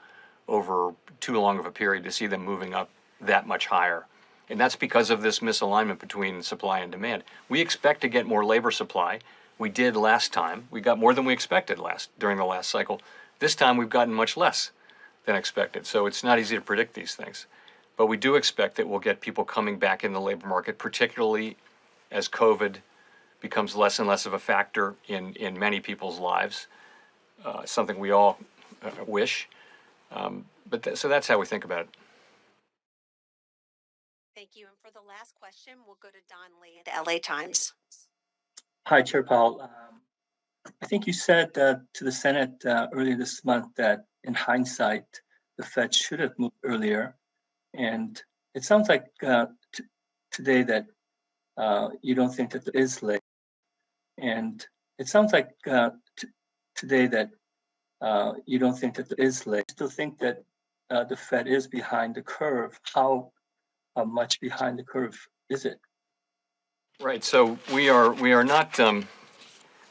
over too long of a period to see them moving up that much higher. And that's because of this misalignment between supply and demand. We expect to get more labor supply. We did last time. We got more than we expected during the last cycle. This time we've gotten much less than expected. So it's not easy to predict these things. But we do expect that we'll get people coming back in the labor market, particularly as COVID becomes less and less of a factor in many people's lives, something we all wish. So that's how we think about it. Thank you. And for the last question, we'll go to Don Lee at the LA Times. Hi, Chair Powell. I think you said to the Senate earlier this month that in hindsight, the Fed should have moved earlier. And it sounds like today that you don't think that it is late. And it sounds like today that you don't think that it is late. Still think that the Fed is behind the curve. How much behind the curve is it? Right. So we are not.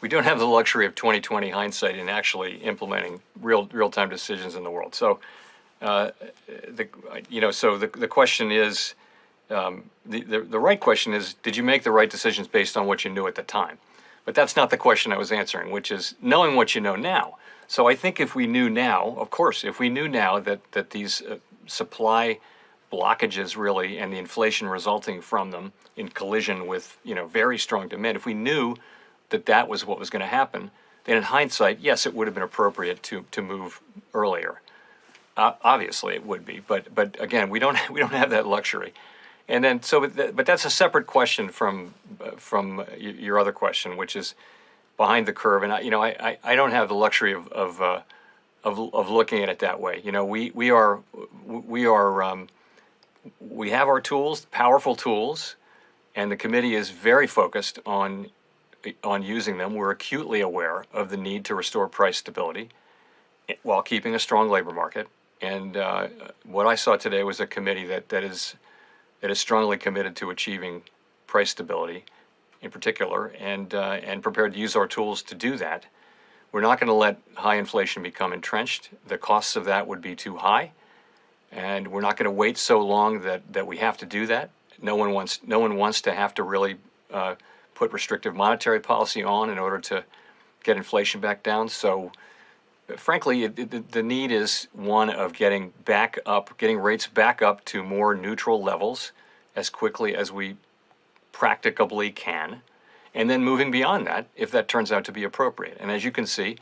We don't have the luxury of 20/20 hindsight in actually implementing real-time decisions in the world. So, the question is, the right question is, did you make the right decisions based on what you knew at the time? But that's not the question I was answering, which is knowing what you know now. So I think if we knew now, of course, if we knew now that these supply blockages really and the inflation resulting from them in collision with very strong demand, if we knew that was what was going to happen, then in hindsight, yes, it would have been appropriate to move earlier. Obviously, it would be, but again, we don't have that luxury. And then but that's a separate question from your other question, which is behind the curve. And I don't have the luxury of looking at it that way. We have our tools, powerful tools, and the committee is very focused on using them. We're acutely aware of the need to restore price stability while keeping a strong labor market. And what I saw today was a committee that is strongly committed to achieving price stability, in particular, and prepared to use our tools to do that. We're not going to let high inflation become entrenched. The costs of that would be too high, and we're not going to wait so long that we have to do that. No one wants to have to really put restrictive monetary policy on in order to get inflation back down. So, frankly, the need is one of getting rates back up to more neutral levels as quickly as we practicably can, and then moving beyond that if that turns out to be appropriate. And as you can see,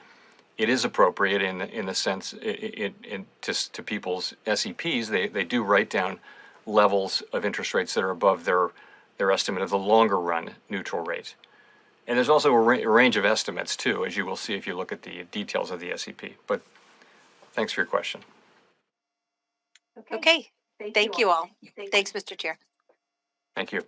it is appropriate in the sense to people's SEPs. They do write down levels of interest rates that are above their estimate of the longer run neutral rate. And there's also a range of estimates too, as you will see if you look at the details of the SEP. But thanks for your question. Okay. Thank you all. Thanks, Mr. Chair. Thank you.